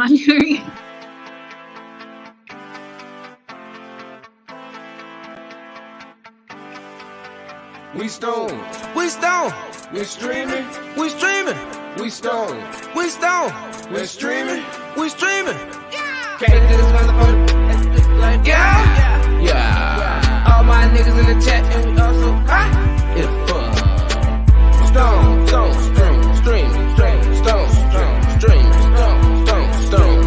wondering. We stone, we stone, we streaming, we streaming, we stone, we stone, we streaming, we streaming. Came to this motherfucker, like yeah, yeah. All my niggas in the chat and we also high. It's fun. Stone, stone, stream, stream, stream, stone, stone, stream, stone, stone, stone,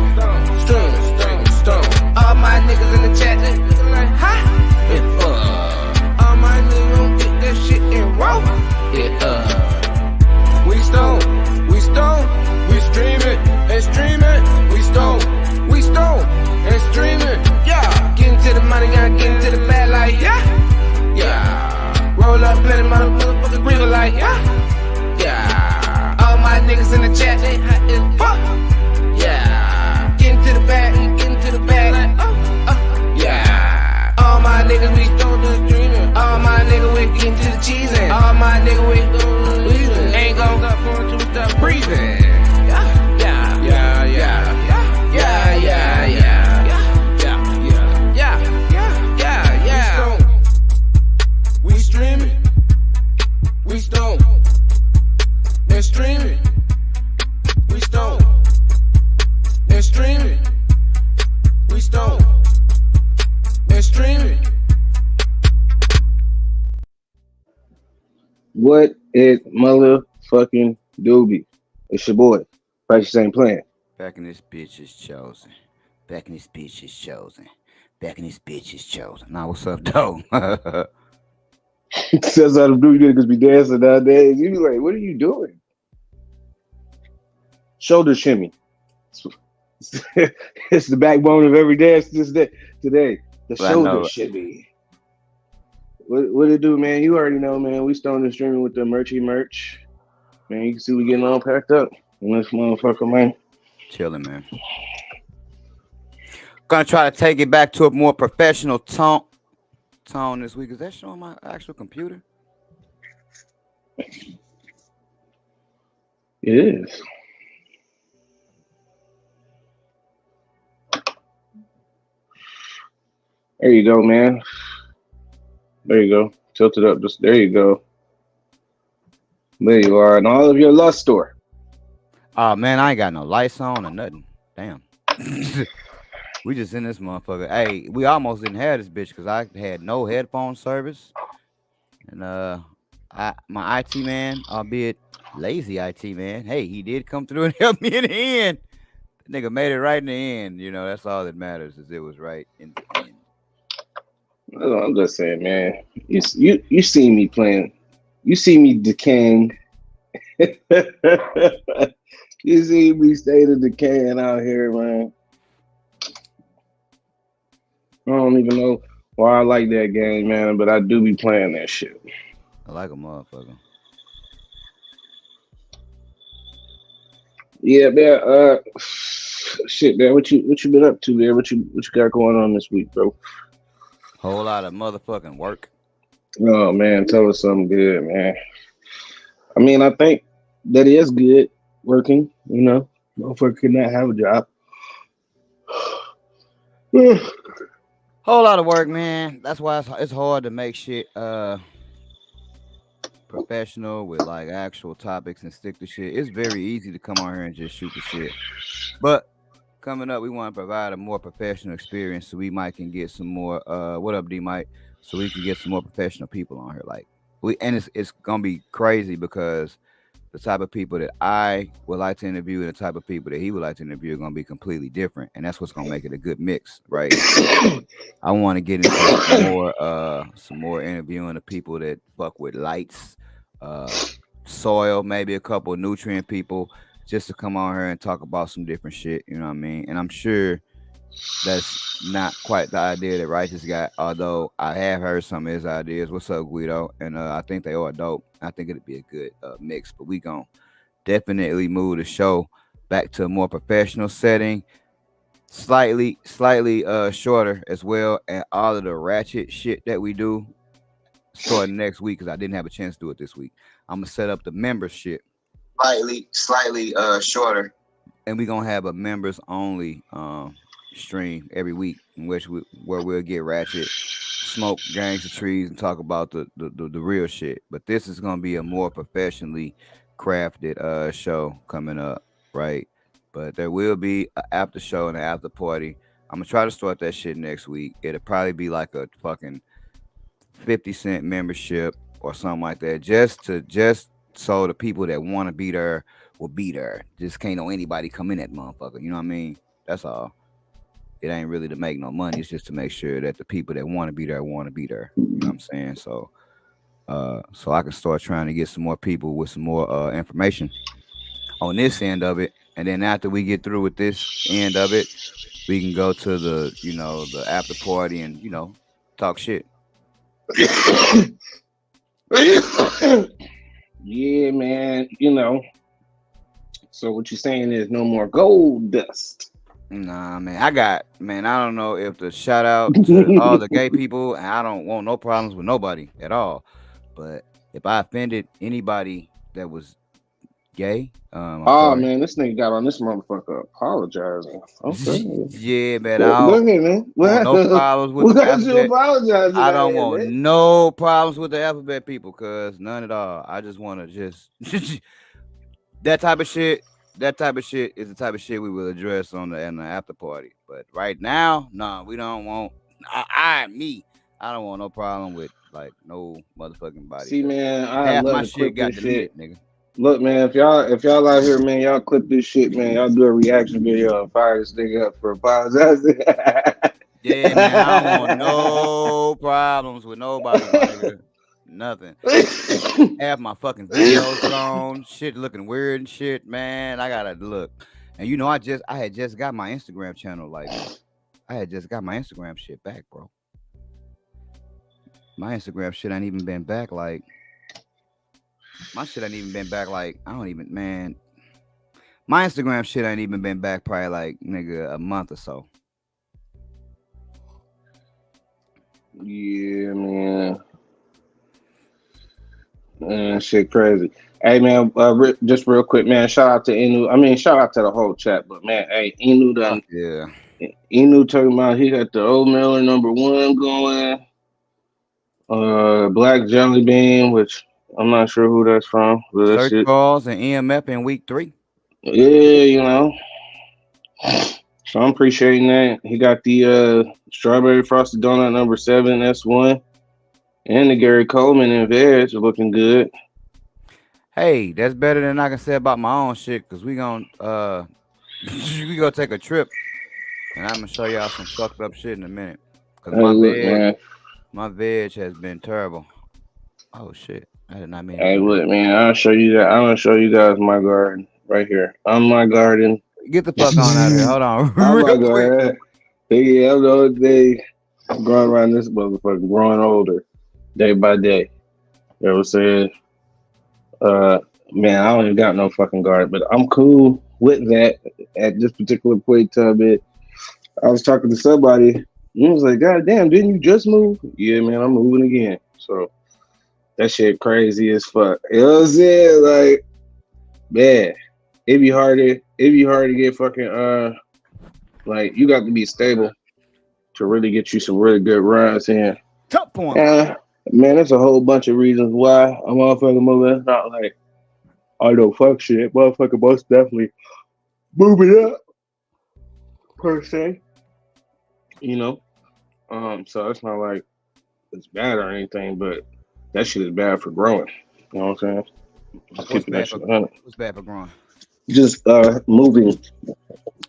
stream, stone, stone. All my niggas in the chat they looking like high. It's fun. All my niggas gon' get that shit and roll. Yeah, we stone, we stone, we streaming and streaming. We stone and streaming. Yeah, getting to the money, gotta get into the bag like yeah, yeah. Roll up, plenty motherfuckers breathing like yeah, yeah. All my niggas in the chat, they hot as fuck. Yeah, getting to the bag, getting to the bag like yeah. All my niggas we stone the streaming. All my niggas we getting to the cheese and all my niggas we ain't gon' stop going to stop breathing. We stone and streaming. We stone and streaming. We stone and streaming. What it motherfucking doobie? It's your boy. Prices ain't playing. Back in this bitch is chosen. Back in this bitch is chosen. Back in this bitch is chosen. Nah, what's up, though? Says how the doobie niggas be dancing nowadays. You be like, what are you doing? Shoulder shimmy. It's the backbone of every dance today. The shoulder shimmy. What it do, man? You already know, man. We stone and streaming with the merch. Man, you can see we getting all packed up in this motherfucker, man. Chilling, man. Gonna try to take it back to a more professional tone this week. Is that showing my actual computer? It is. There you go, man. There you go. Tilt it up. Just there you go. There you are. And all of your lust store. Oh man, I ain't got no lights on or nothing. Damn. We just in this motherfucker. Hey, we almost didn't have this bitch because I had no headphone service. And my IT man, albeit lazy IT man, hey, he did come through and help me in the end. The nigga made it right in the end. You know, that's all that matters is it was right in the end. I'm just saying, man. You see me playing. You see me decaying. You see me state of decaying out here, man. I don't even know why I like that game, man, but I do be playing that shit. I like a motherfucker. Yeah, man. Shit, man. What you been up to, man? What you got going on this week, bro? Whole lot of motherfucking work. Oh man, tell us something good, man. I mean, I think that is good working. You know, motherfucker could not have a job. Whole lot of work, man. That's why it's hard to make shit professional with like actual topics and stick to shit. It's very easy to come on here and just shoot the shit. But coming up, we want to provide a more professional experience so we might can get some more what up, D Mike? So we can get some more professional people on here. Like it's gonna be crazy because the type of people that I would like to interview and the type of people that he would like to interview are going to be completely different. And that's what's going to make it a good mix, right? I want to get into some more interviewing of people that fuck with lights, soil, maybe a couple of nutrient people, just to come on here and talk about some different shit, you know what I mean? And I'm sure that's not quite the idea that Righteous got, although I have heard some of his ideas. What's up, Guido? And I think they are dope. I think it'd be a good mix, but we gonna definitely move the show back to a more professional setting, slightly shorter as well, and all of the ratchet shit that we do starting next week because I didn't have a chance to do it this week. I'm gonna set up the membership slightly shorter, and we're gonna have a members only stream every week in which where we'll get ratchet, smoke gangs of trees, and talk about the real shit. But this is gonna be a more professionally crafted show coming up, right? But there will be an after show and an after party. I'm gonna try to start that shit next week. It'll probably be like a fucking 50 cent membership or something like that, just so the people that want to be there will be there. Just can't know anybody come in that motherfucker. You know what I mean? That's all. It ain't really to make no money. It's just to make sure that the people that want to be there want to be there. You know what I'm saying? So, so I can start trying to get some more people with some more information on this end of it, and then after we get through with this end of it, we can go to the after party and talk shit. Yeah, man. So what you're saying is no more gold dust. Nah, man. I don't know if to shout out to all the gay people, and I don't want no problems with nobody at all. But if I offended anybody that was gay, I'm Oh sorry. man, this nigga got on this motherfucker apologizing. Okay. Yeah, man. I Go don't ahead, man. want no problems with What the got you alphabet. apologizing I out don't here, want man? no problems with the alphabet people, cause none at all. I just want to just that type of shit. That type of shit is the type of shit we will address on the after party. But right now, nah, we don't want. Me, I don't want no problem with like no motherfucking body, See, cause man, I'd half love my to shit clip got this shit. deleted, nigga. Look, man, if y'all out here, man, y'all clip this shit, man. Y'all do a reaction video and fire this nigga up for apologizing. Yeah, man, I don't want no problems with nobody, my nigga. Nothing. Half my fucking videos gone, shit looking weird and shit, man. I gotta look. And I had just got my Instagram channel, like I had just got my Instagram shit back, bro. My Instagram shit ain't even been back like my shit ain't even been back like I don't even man. My Instagram shit ain't even been back probably like nigga a month or so. Yeah, man. Man, shit crazy. Hey, man, just real quick, man. Shout out to Inu. I mean, shout out to the whole chat, but man, hey, Inu Fuck done. yeah. Inu talking about he got the old Miller #1 going. Black Jelly Bean, which I'm not sure who that's from, but that Search shit. calls and EMF in week 3. Yeah, So I'm appreciating that. He got the strawberry frosted donut #7. That's one, and the Gary Coleman and veg looking good. Hey, that's better than I can say about my own shit, cause we gonna we gonna take a trip and I'm gonna show y'all some fucked up shit in a minute. Cause Hey, look, man. my veg has been terrible. Oh shit. I did not mean to Hey, do that. look, man. I'll show you that. I'm gonna show you guys my garden right here. On my garden. Get the fuck on out of here. Hold on On my real quick. garden. Yeah, I'm the other day. I'm growing around this motherfucker, growing older, day by day. You know what I'm saying? Uh, man, I don't even got no fucking garden, but I'm cool with that at this particular point in time. I was talking to somebody, and he was like, "God damn, didn't you just move?" Yeah, man, I'm moving again. So that shit crazy as fuck. You know what I'm saying? Like, man, it be hard to get fucking like you got to be stable to really get you some really good runs in. Top form. Man, there's a whole bunch of reasons why a motherfucker moving. It's not like I don't fuck shit. Motherfucker most definitely moving up per se. You know? So it's not like it's bad or anything, but that shit is bad for growing. You know what I'm saying? Just What's keeping that bad for shit 100. what's bad for growing? Just moving, Oh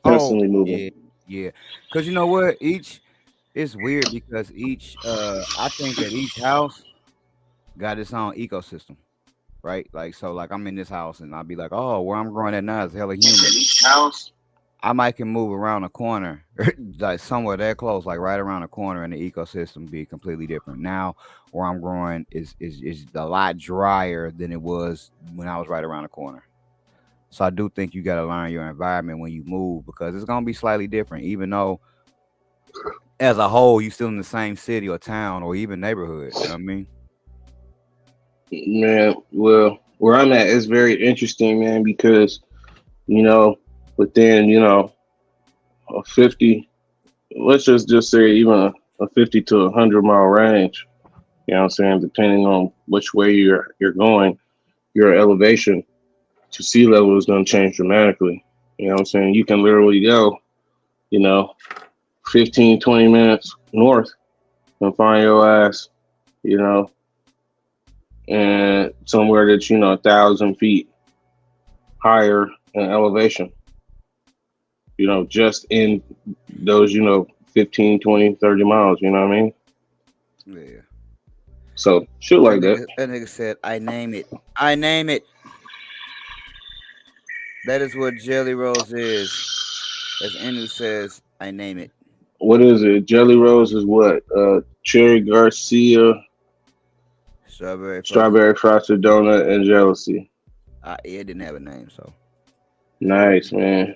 constantly moving. yeah, yeah. Cause you know what? It's weird because I think that each house got its own ecosystem, right? Like so like I'm in this house and I'll be like, oh, where I'm growing at now is hella humid. House. I might can move around a corner, like somewhere that close, like right around the corner, and the ecosystem be completely different. Now, where I'm growing is a lot drier than it was when I was right around the corner. So I do think you got to learn your environment when you move because it's gonna be slightly different, even though as a whole you still in the same city or town or even neighborhood. You know what I mean? Man, well, where I'm at is very interesting, man, because you know. But then, a 50, let's just say even a 50 to 100 mile range, you know what I'm saying, depending on which way you're going, your elevation to sea level is going to change dramatically. You know what I'm saying? You can literally go, you know, 15, 20 minutes north and find your ass, you know, and somewhere that's, 1,000 feet higher in elevation, just in those, 15, 20, 30 miles, you know what I mean? Yeah. So shit like that. That nigga said, "I name it. I name it." That is what Jelly Rolls is. As Enu says, "I name it." What is it? Jelly Rolls is what? Cherry Garcia, Strawberry frosted. strawberry frosted donut, and jealousy. It didn't have a name, so Nice, man.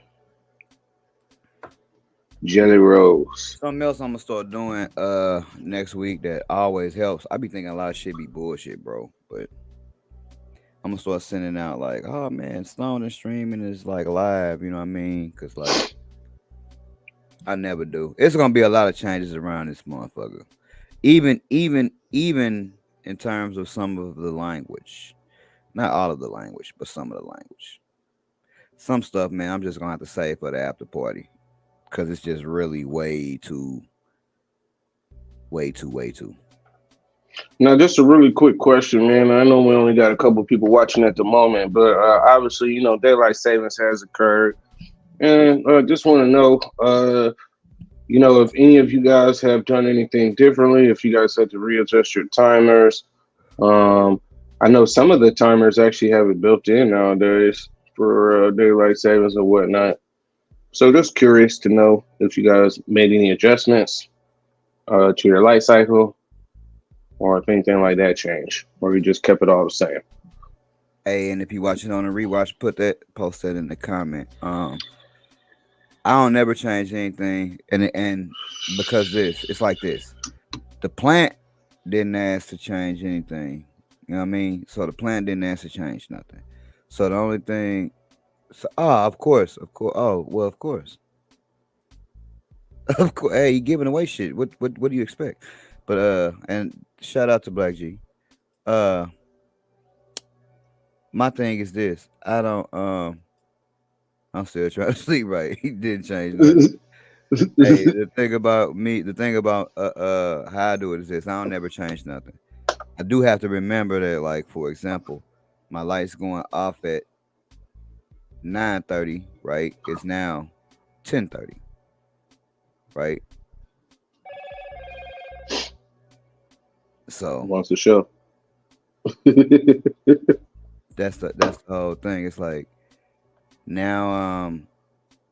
Jelly Rolls. something else I'm gonna start doing next week that always helps. I be thinking a lot of shit be bullshit, bro. But I'm gonna start sending out like, oh man, Stone and streaming is like live, you know what I mean? Cause like I never do. It's gonna be a lot of changes around this motherfucker. Even in terms of some of the language. Not all of the language, but some of the language. Some stuff, man, I'm just gonna have to say for the after party. Cause it's just really way too. Now, just a really quick question, man. I know we only got a couple people watching at the moment, but obviously, daylight savings has occurred, and just want to know, if any of you guys have done anything differently, if you guys had to readjust your timers. Um, I know some of the timers actually have it built in nowadays for daylight savings and whatnot. So, just curious to know if you guys made any adjustments to your light cycle, or if anything like that changed, or you just kept it all the same. Hey, and if you watch it on a rewatch, post that in the comment. I don't never change anything, and because it's like this. The plant didn't ask to change anything. You know what I mean? So the plant didn't ask to change nothing. So the only thing, of course. Oh, well, of course, of course. Hey, you giving away shit. What do you expect? But and shout out to Black G. Uh, my thing is this. I'm still trying to sleep right. He didn't change nothing. Hey, the thing about how I do it is this: I don't never change nothing. I do have to remember that, like for example, my lights going off at 9:30, right? It's now 10:30, right? So Wants to show. that's the whole thing. It's like now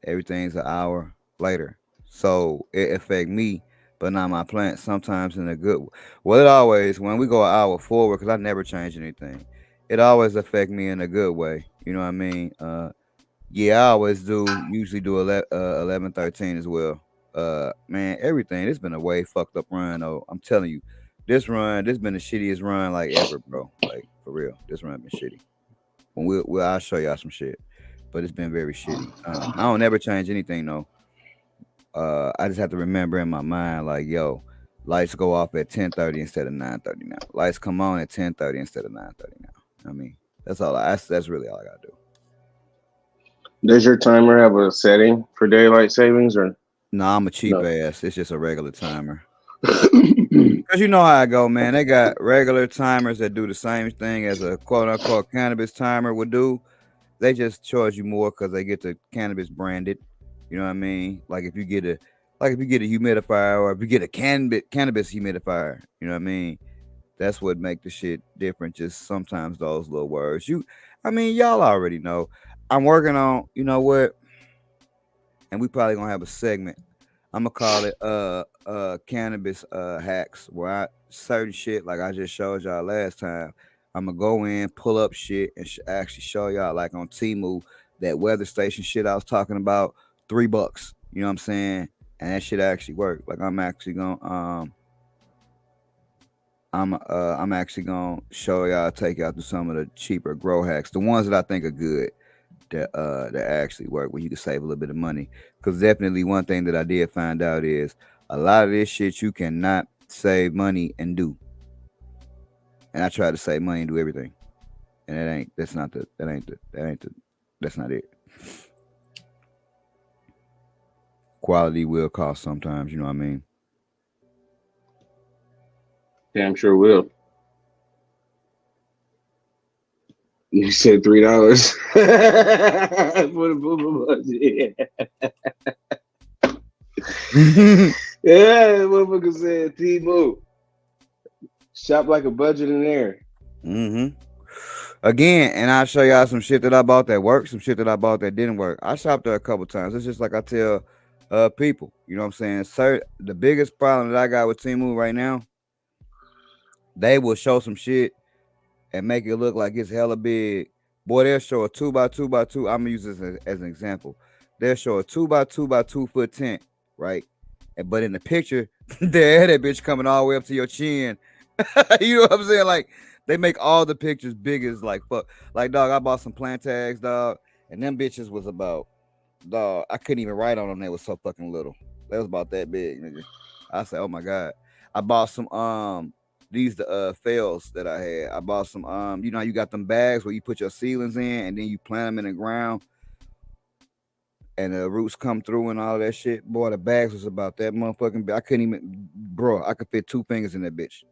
everything's an hour later, so it affect me, but not my plant. Sometimes in a good, well, it always when we go an hour forward, because I never change anything. It always affect me in a good way. You know what I mean? Yeah, I always do. Usually do 11, 13 as well. Man, everything. It's been a way fucked up run. Though I'm telling you, this been the shittiest run like ever, bro. Like for real, this run been shitty. When I'll show y'all some shit, but it's been very shitty. I don't ever change anything though. I just have to remember in my mind, like, yo, lights go off at 10:30 instead of 9:30 now. Lights come on at 10:30 instead of 9:30 now. I mean, that's really all I gotta do. Does your timer have a setting for daylight savings or No, I'm a cheap no? ass. It's just a regular timer. Cause you know how I go, man. They got regular timers that do the same thing as a quote unquote cannabis timer would do. They just charge you more because they get the cannabis branded. You know what I mean? Like if you get a humidifier or if you get a cannabis humidifier, you know what I mean? That's what make the shit different. Just sometimes those little words. I mean, y'all already know. I'm working on, you know what? And we probably gonna have a segment. I'm gonna call it cannabis hacks where I certain shit like I just showed y'all last time. I'm gonna go in, pull up shit, and actually show y'all like on Timu that weather station shit I was talking about, $3. You know what I'm saying? And that shit actually worked. Like I'm actually gonna I'm actually gonna show y'all, take y'all through some of the cheaper grow hacks, the ones that I think are good. that actually work where you can save a little bit of money. Because definitely one thing that I did find out is a lot of this shit you cannot save money and do. And I try to save money and do everything, and that's not it. Quality will cost sometimes, you know what I mean? Damn sure will. You said $3 for the booba budget. Yeah, that motherfucker said T-Move. Shop like a budget in there. Mm-hmm. Again, and I'll show y'all some shit that I bought that worked, some shit that I bought that didn't work. I shopped there a couple times. It's just like I tell people, you know what I'm saying? Sir, the biggest problem that I got with Temu right now, they will show some shit and make it look like it's hella big. Boy, they'll show a 2x2x2. I'm gonna use this as an example. They'll show a 2x2x2 foot tent, right? But in the picture, they had that bitch coming all the way up to your chin. You know what I'm saying? Like they make all the pictures big as like fuck. Like dog, I bought some plant tags, dog, and them bitches was about dog. I couldn't even write on them. They was so fucking little. They was about that big, nigga. I said, oh my god. I bought some these the fails that I had. I bought some you know, you got them bags where you put your seedlings in and then you plant them in the ground and the roots come through and all that shit. Boy, the bags was about that motherfucking big. I couldn't even, bro. I could fit 2 fingers in that bitch.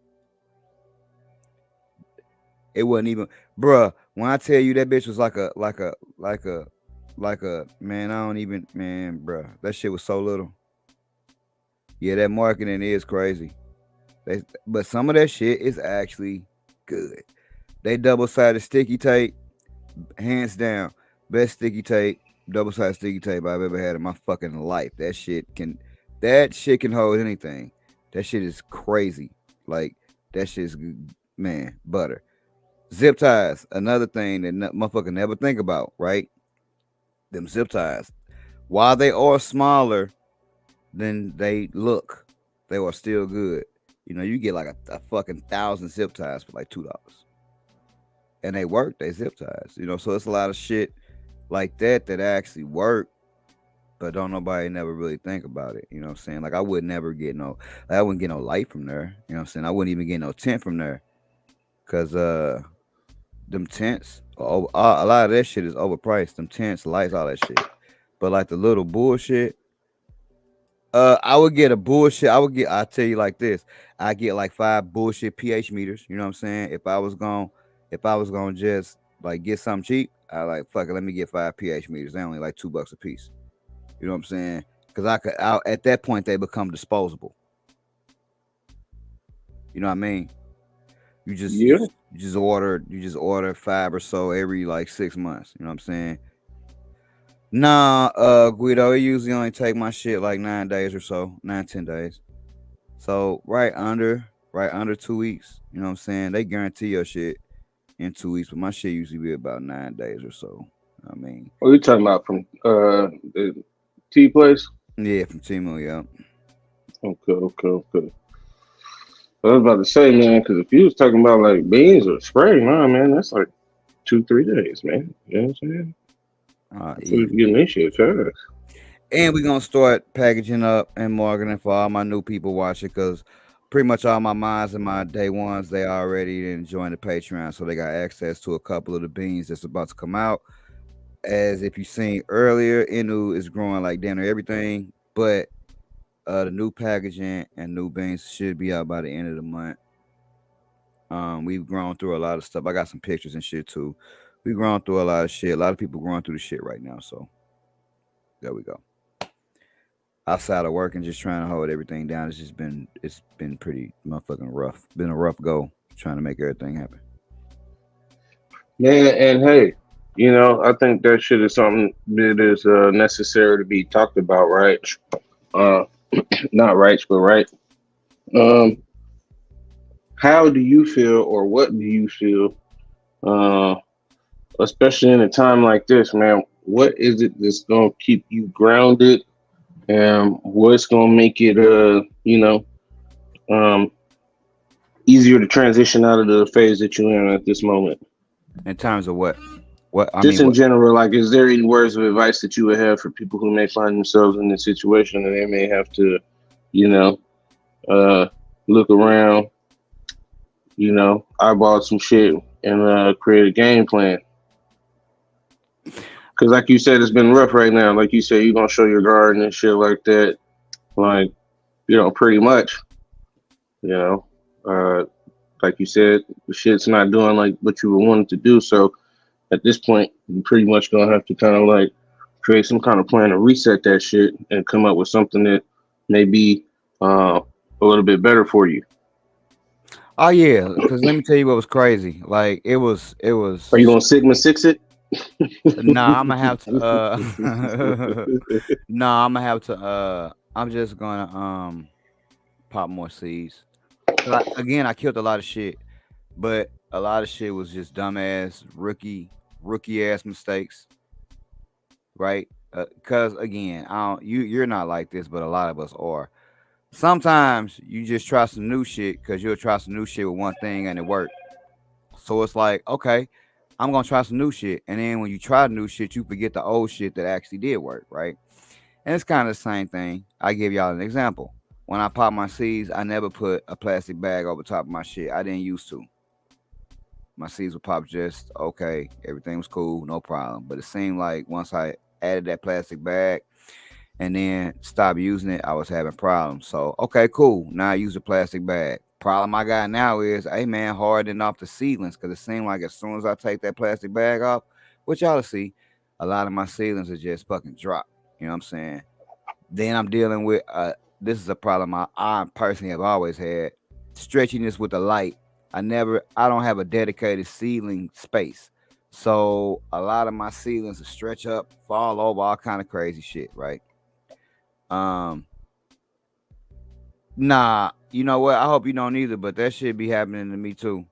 It wasn't even, bruh. When I tell you that bitch was like a man, I don't even, man, bruh. That shit was so little. Yeah, that marketing is crazy. But some of that shit is actually good. They double-sided sticky tape, hands down, best sticky tape, double-sided sticky tape I've ever had in my fucking life. That shit can hold anything. That shit is crazy. Like that shit's, man, butter. Zip ties, another thing that motherfucker never think about, right? Them zip ties, while they are smaller than they look, they are still good. You know, you get like a fucking 1,000 zip ties for like $2, and they work. They zip ties, you know. So it's a lot of shit like that that actually work, but don't nobody never really think about it. You know what I'm saying? Like I would never get no, I wouldn't get no light from there. You know what I'm saying? I wouldn't even get no tent from there, cause them tents, a lot of that shit is overpriced. Them tents, lights, all that shit. But like the little bullshit, I would get a bullshit. I'll tell you like this. I get like 5 bullshit pH meters. You know what I'm saying? If I was gonna just like get something cheap, I like fuck it. Let me get 5 pH meters. They only like $2 a piece. You know what I'm saying? Because at that point they become disposable. You know what I mean? You just order 5 or so every like 6 months. You know what I'm saying? Nah, Guido, it usually only take my shit like 9 days or so, 9-10 days. So right under 2 weeks. You know what I'm saying? They guarantee your shit in 2 weeks, but my shit usually be about 9 days or so. I mean, What are you talking about from the T place? yeah, from Timo, yeah. Okay. I was about to say, man, because if you was talking about like beans or spray, nah, man, that's like 2-3 days, man. You know what I'm saying? So you getting this shit fast. And we're gonna start packaging up and marketing for all my new people watching, because pretty much all my mods and my day ones, they already joined the Patreon, so they got access to a couple of the beans that's about to come out. As if you seen earlier, Inu is growing like damn near everything, but the new packaging and new beans should be out by the end of the month. We've grown through a lot of stuff. I got some pictures and shit too. We've grown through a lot of shit. A lot of people growing through the shit right now. So there we go. Outside of work and just trying to hold everything down, it's been pretty motherfucking rough. Been a rough go trying to make everything happen. Man, and hey, you know, I think that shit is something that is necessary to be talked about, right? Uh, not rights, but right. Um, how do you feel, or what do you feel, uh, especially in a time like this, man? What is it that's gonna keep you grounded, and what's gonna make it, um, easier to transition out of the phase that you're in at this moment? In terms of what? What I Just mean, in what? general, like, is there any words of advice that you would have for people who may find themselves in this situation and they may have to, you know, uh, look around, eyeball some shit and create a game plan? Because, like you said, it's been rough right now. Like you said, you're gonna show your garden and shit like that. Like, pretty much, you know, uh, like you said, the shit's not doing like what you would want it to do. So at this point, you pretty much gonna have to kind of like create some kind of plan to reset that shit and come up with something that may be a little bit better for you. Oh yeah, because let me tell you what was crazy. Like it Are you was. gonna Sigma Six it? Nah, I'm gonna have to. Nah, I'm gonna have to. I'm just gonna pop more seeds. Cause again, I killed a lot of shit, but a lot of shit was just dumbass rookie ass mistakes, right? Cause again, I don't, you're not like this, but a lot of us are. Sometimes you just try some new shit because you'll try some new shit with one thing and it worked. So it's like, okay, I'm gonna try some new shit, and then when you try the new shit, you forget the old shit that actually did work, right? And it's kind of the same thing. I give y'all an example. When I pop my seeds, I never put a plastic bag over top of my shit. I didn't used to. My seeds would pop just okay. Everything was cool, no problem. But it seemed like once I added that plastic bag and then stopped using it, I was having problems. So okay, cool. Now I use a plastic bag. Problem I got now is, hey man, hardening off the seedlings because it seemed like as soon as I take that plastic bag off, which y'all see, a lot of my seedlings are just fucking drop. You know what I'm saying? Then I'm dealing with this is a problem I personally have always had. Stretching this with the light. I don't have a dedicated ceiling space. So a lot of my ceilings will stretch up, fall over, all kind of crazy shit, right? Um nah, you know what? I hope you don't either, but that shit be happening to me too.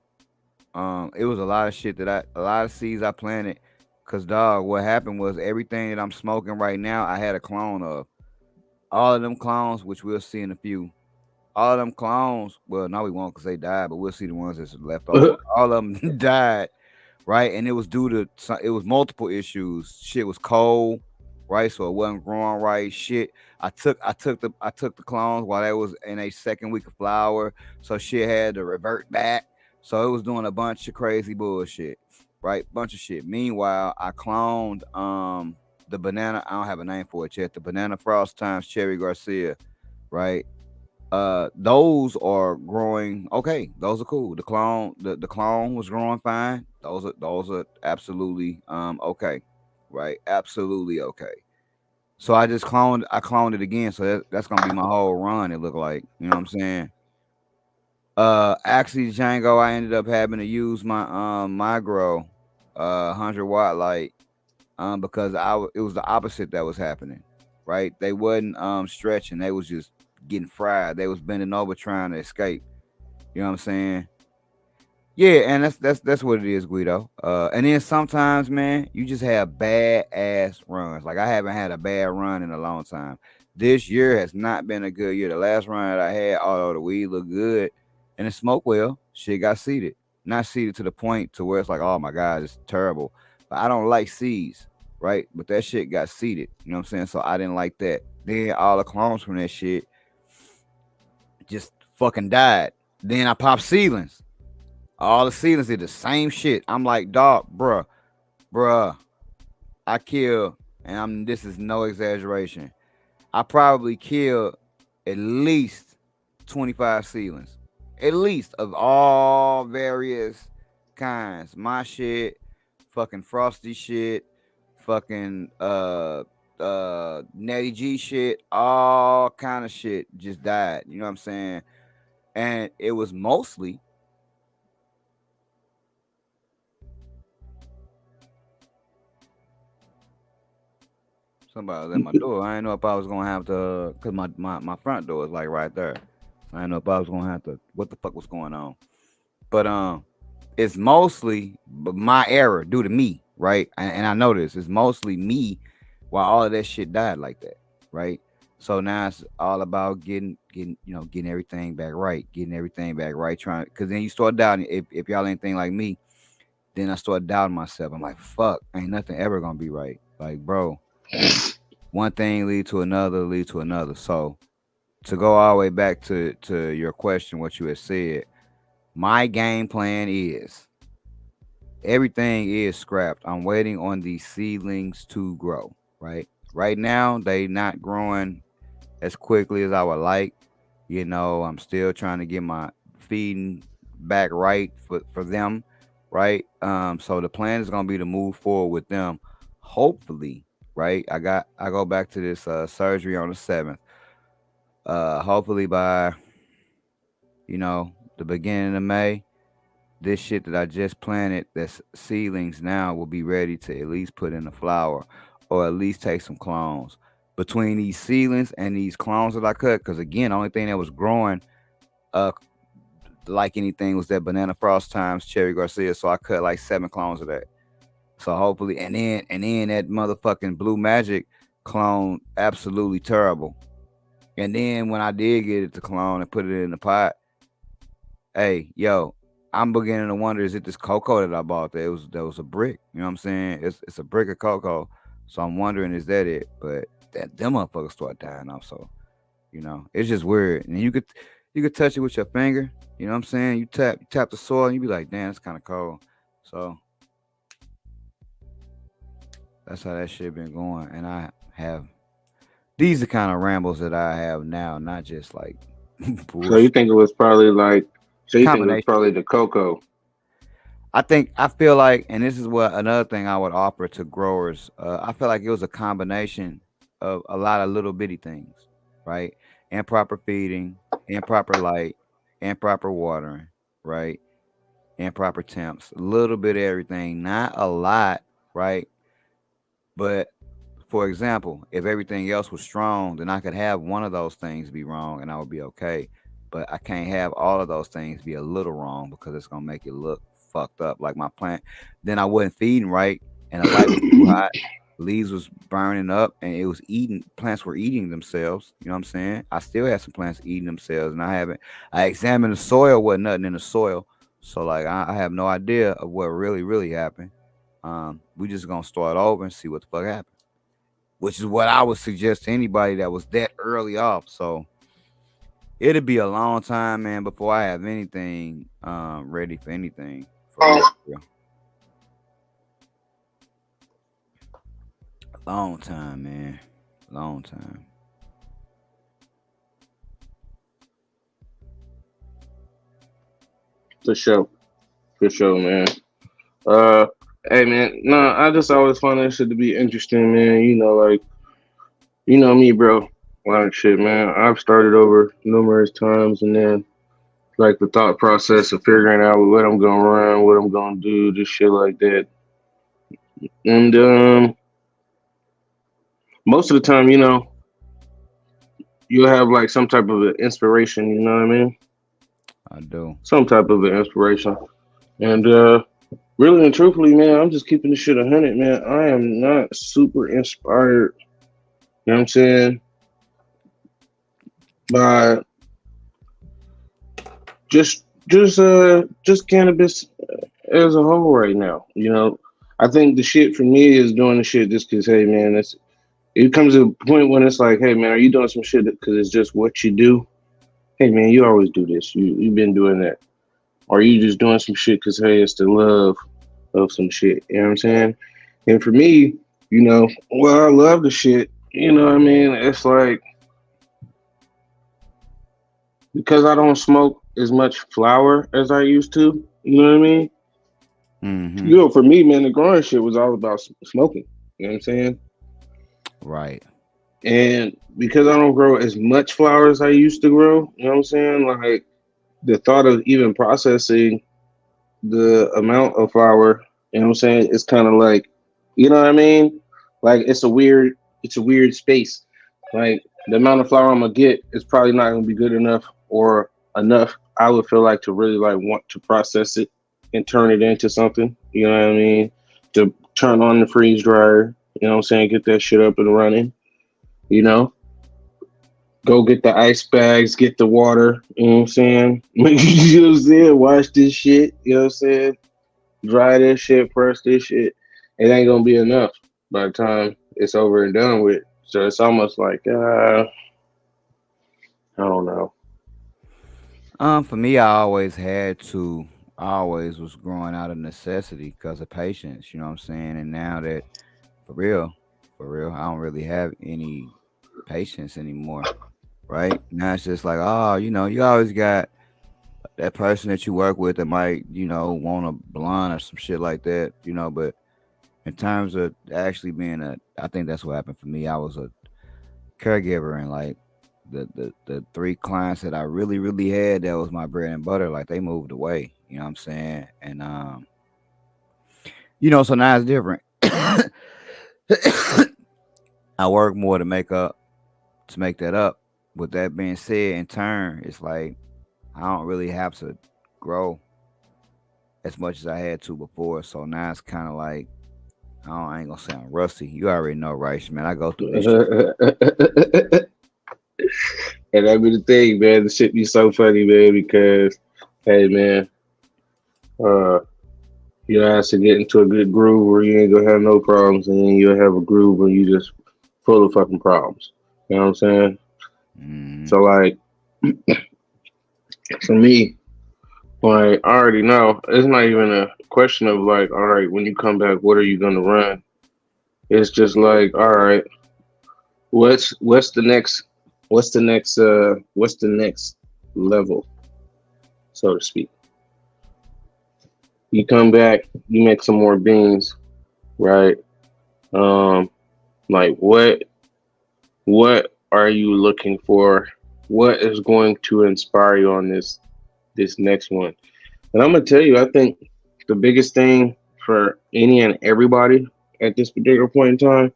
It was a lot of shit a lot of seeds I planted. Cause dog, what happened was everything that I'm smoking right now, I had a clone of. All of them clones, which we'll see in a few, all of them clones, well, no, we won't because they died, but we'll see the ones that's left over. All of them died, right? And it was due to it was multiple issues. Shit was cold, right? So it wasn't growing right. Shit, I took the clones while they was in a second week of flower, so shit had to revert back. So it was doing a bunch of crazy bullshit, right? Bunch of shit. Meanwhile, I cloned the banana. I don't have a name for it yet. The banana frost times cherry Garcia, right? Those are growing okay. Those are cool. The clone was growing fine. Those are absolutely okay, right? Absolutely okay. So I cloned it again. So that's gonna be my whole run. It looked like, you know what I'm saying. Actually, Django, I ended up having to use my micro 100 watt light because it was the opposite that was happening, right? They wasn't stretching. They was just getting fried. They was bending over trying to escape. You know what I'm saying? Yeah, and that's what it is, Guido. And then sometimes, man, you just have bad ass runs. Like I haven't had a bad run in a long time. This year has not been a good year. The last run that I had, although the weed looked good and it smoked well, shit got seeded. Not seeded to the point to where it's like, oh my god, it's terrible. But I don't like seeds, right? But that shit got seeded. You know what I'm saying? So I didn't like that. Then all the clones from that shit just fucking died. Then I popped seedlings. All the ceilings did the same shit. I'm like, dog, bruh, I killed, and this is no exaggeration. I probably killed at least 25 ceilings. At least of all various kinds. My shit, fucking frosty shit, fucking Natty G shit, all kind of shit just died. You know what I'm saying? And it was mostly somebody was at my door. I didn't know if I was gonna have to, cause my front door is like right there. So I didn't know if I was gonna have to. What the fuck was going on? But it's mostly my error due to me, right? And I know this. It's mostly me. Why all of that shit died like that, right? So now it's all about getting everything back right, getting everything back right. Trying, cause then you start doubting if y'all anything like me. then I started doubting myself. I'm like, fuck, ain't nothing ever gonna be right. Like, bro, one thing lead to another, lead to another. So to go all the way back to your question, what you had said, my game plan is everything is scrapped. I'm waiting on these seedlings to grow. Right now, they not growing as quickly as I would like. I'm still trying to get my feeding back right for them, right? So the plan is gonna be to move forward with them. Hopefully, right? I go back to this surgery on the 7th. Hopefully by the beginning of May, this shit that I just planted, that's seedlings now, will be ready to at least put in the flower, or at least take some clones. Between these seedlings and these clones that I cut, because again, the only thing that was growing, uh, like anything, was that banana frost times cherry Garcia. So I cut like 7 clones of that. So hopefully, and then that motherfucking blue magic clone, absolutely terrible. And then when I did get it to clone and put it in the pot, hey, yo, I'm beginning to wonder, is it this cocoa that I bought? That was a brick. You know what I'm saying? It's a brick of cocoa. So I'm wondering, is that it? But that them motherfuckers start dying off. So it's just weird. And you could touch it with your finger. You know what I'm saying? You tap the soil and you be like, damn, it's kind of cold. So that's how that shit been going. And I have these are kind of rambles that I have now, not just like So you bullshit. think it was probably like? So you think it was Combination. probably the cocoa? I feel like, and this is what another thing I would offer to growers. I feel like it was a combination of a lot of little bitty things, right? Improper feeding, improper light, improper watering, right? Improper temps, a little bit of everything, not a lot, right? But for example, if everything else was strong, then I could have one of those things be wrong and I would be okay. But I can't have all of those things be a little wrong because it's gonna make it look fucked up. Like my plant, then I wasn't feeding right, and the light was too hot. Leaves was burning up, and it was eating. Plants were eating themselves. You know what I'm saying? I still had some plants eating themselves, and I haven't. I examined the soil. Wasn't nothing in the soil, so like I have no idea of what really happened. We just gonna start over and see what the fuck happened, which is what I would suggest to anybody that was that early off. So it'll be a long time, man, before I have anything ready for anything. For real, for real. Long time, man. Long time. For sure, for sure, man. Uh, hey, man. No, I just always find that shit to be interesting, man. Like me, bro. Like shit, man. I've started over numerous times, and then like the thought process of figuring out what I'm gonna run, what I'm gonna do, just shit like that. And most of the time, you'll have like some type of an inspiration. You know what I mean? I do. Some type of an inspiration. And really and truthfully, man, I'm just keeping this shit 100, man. I am not super inspired. You know what I'm saying? By just cannabis as a whole right now. I think the shit for me is doing the shit just because, hey, man, it comes to a point when it's like, hey, man, are you doing some shit because it's just what you do? Hey, man, you always do this. You've been doing that. Or you just doing some shit because, hey, it's the love of some shit. You know what I'm saying? And for me, well, I love the shit. You know what I mean? It's like because I don't smoke as much flower as I used to. You know what I mean? Mm-hmm. For me, man, the growing shit was all about smoking. You know what I'm saying? Right. And because I don't grow as much flower as I used to grow, you know what I'm saying? Like the thought of even processing the amount of flower, you know what I'm saying? It's kind of like, you know what I mean? Like it's a weird space. Like the amount of flower I'm gonna get is probably not gonna be good enough or enough. I would feel like to really like want to process it and turn it into something. You know what I mean? To turn on the freeze dryer. You know what I'm saying? Get that shit up and running. You know, go get the ice bags, get the water. You know what I'm saying? You know what I'm saying? Wash this shit. You know what I'm saying? dry this shit, press this shit. It ain't gonna be enough by the time it's over and done with. So it's almost like I don't know. For me, I always had to. I always was growing out of necessity because of patience. You know what I'm saying? And now that, for real, I don't really have any patience anymore. Right now, it's just like, oh, you always got that person that you work with that might, want a blonde or some shit like that. But in terms of actually being I think that's what happened for me. I was a caregiver, and like the three clients that I really really had that was my bread and butter, like they moved away. You know what I'm saying? And so now it's different. I work more to make that up. With that being said, in turn, it's like I don't really have to grow as much as I had to before. So now it's kind of like I ain't gonna say I'm rusty. You already know, right, man? I go through this shit. And that be the thing, man. The shit be so funny, man, because hey man, uh you have to get into a good groove where you ain't gonna have no problems, and then you'll have a groove where you just full of fucking problems. You know what I'm saying? Mm-hmm. So like for me, like I already know it's not even a question of like, all right, when you come back, what are you gonna run? It's just like, all right, what's the next what's the next level, so to speak. You come back, you make some more beans, right? Um, like what are you looking for? What is going to inspire you on this next one? And I'm gonna tell you, I think the biggest thing for any and everybody at this particular point in time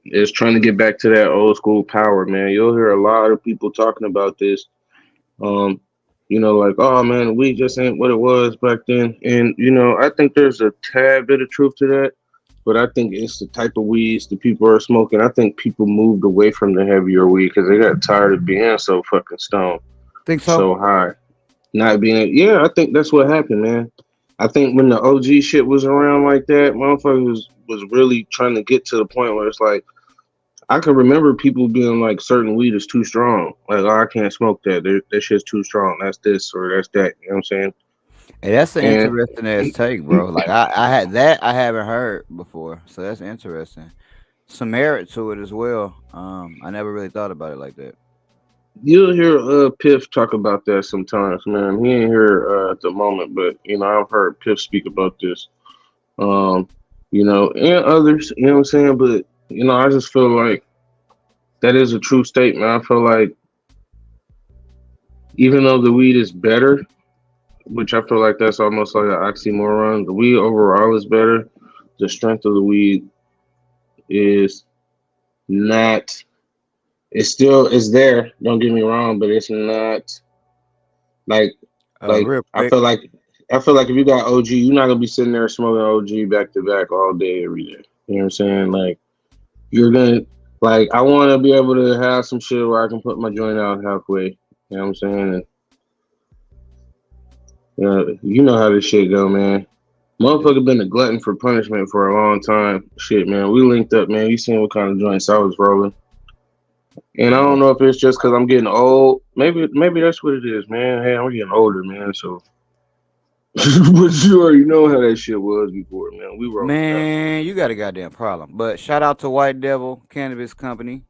is trying to get back to that old school power, man. You'll hear a lot of people talking about this. Um, like, oh man, we just ain't what it was back then. And I think there's a tad bit of truth to that. But I think it's the type of weeds that people are smoking. I think people moved away from the heavier weed because they got tired of being so fucking stoned, Think so? so high. Not being, yeah, I think that's what happened, man. I think when the OG shit was around like that, motherfuckers was really trying to get to the point where it's like, I can remember people being like, certain weed is too strong. Like, oh, I can't smoke that. That shit's too strong. That's this or that's that. You know what I'm saying? Hey, that's an And interesting ass take, bro. Like I had that I haven't heard before, so that's interesting. Some merit to it as well. I never really thought about it like that. you'll hear Piff talk about that sometimes, man. He ain't here at the moment, but I've heard Piff speak about this. Um, and others, you know what I'm saying? But I just feel like that is a true statement. I feel like even though the weed is better, which I feel like that's almost like an oxymoron, the weed overall is better. The strength of the weed is not. It still is there. Don't get me wrong, but it's not like Real I quick. feel like if you got OG, you're not gonna be sitting there smoking OG back to back all day every day. You know what I'm saying? Like you're gonna I want to be able to have some shit where I can put my joint out halfway. You know what I'm saying? And you know how this shit go, man. Yeah. Motherfucker been a glutton for punishment for a long time. Shit, man. We linked up, man. You seen what kind of joints I was rolling. And I don't Yeah. know if it's just because I'm getting old. Maybe that's what it is, man. Hey, I'm getting older, man. So, but you already know how that shit was before, man. We rolling up. Man, you got a goddamn problem. But shout out to White Devil Cannabis Company.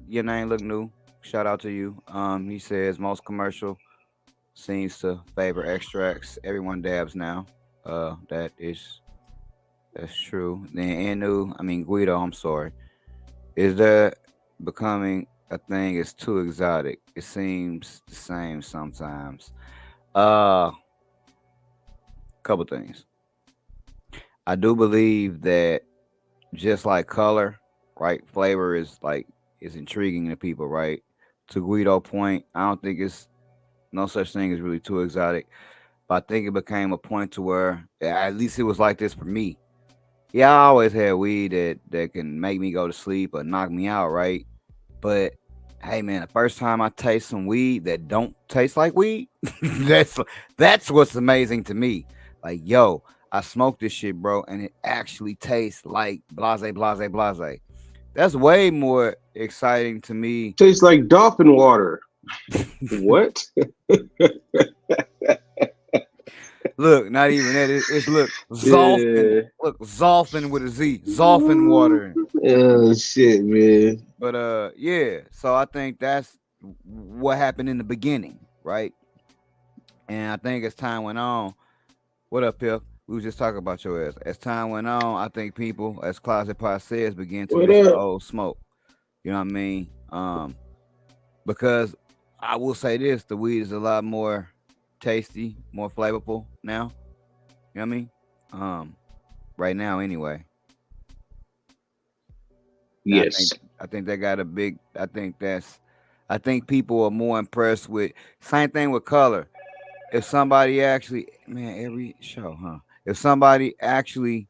Your name look new. Shout out to you. He says most commercial seems to favor extracts. Everyone dabs now. That is that's true. Then Anu, I mean Guido. I'm sorry. Is that becoming a thing? It's too exotic. It seems the same sometimes. Uh, Couple things. I do believe that just like color, right? Flavor is intriguing to people, right? To Guido point, I don't think it's no such thing as really too exotic. But I think it became a point to where at least it was like this for me. Yeah, I always had weed that can make me go to sleep or knock me out, right? But hey man, the first time I taste some weed that don't taste like weed, that's that's what's amazing to me. Like, yo, I smoked this shit, bro, and it actually tastes like blase, blase, blase. That's way more exciting to me. Tastes like dolphin water. What? Look, not even that. It's look Zolfin. Yeah. Look, Zolfin with a Z. Zolfin water. Oh shit, man. But yeah. So I think that's what happened in the beginning, right? And I think as time went on, what up, Pip? We was just talking about your ass. As time went on, I think people, as Closet Pot says, began to What miss the up? old smoke. You know what I mean? Because I will say this: the weed is a lot more tasty, more flavorful now. You know what I mean? Um, right now, anyway. And Yes. I think they got a big. I think people are more impressed with. Same thing with color. If somebody actually, man, every show, huh? If somebody actually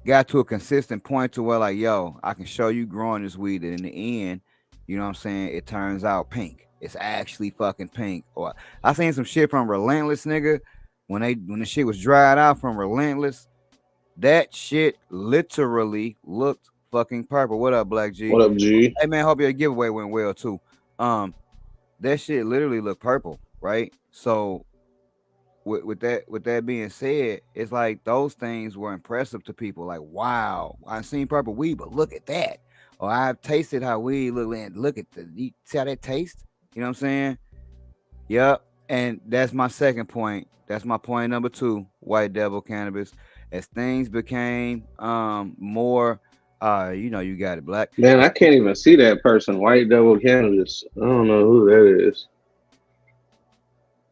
got to a consistent point to where like, yo, I can show you growing this weed, and in the end, you know what I'm saying, it turns out pink. It's actually fucking pink. Or I seen some shit from Relentless, nigga. When the shit was dried out from Relentless, that shit literally looked fucking purple. What up, Black G? What up, G? Hey man, hope your giveaway went well too. Um, that shit literally looked purple, right? So with that being said, it's like those things were impressive to people. Like, wow, I've seen purple weed, but look at that. Or I've tasted how weed look, and look at you see how that tastes. You know what I'm saying? Yep. And that's my second point. That's my point number two. White devil cannabis. As things became more, you got it, black. Man, I As, can't even see that person. White Devil Cannabis. I don't know who that is.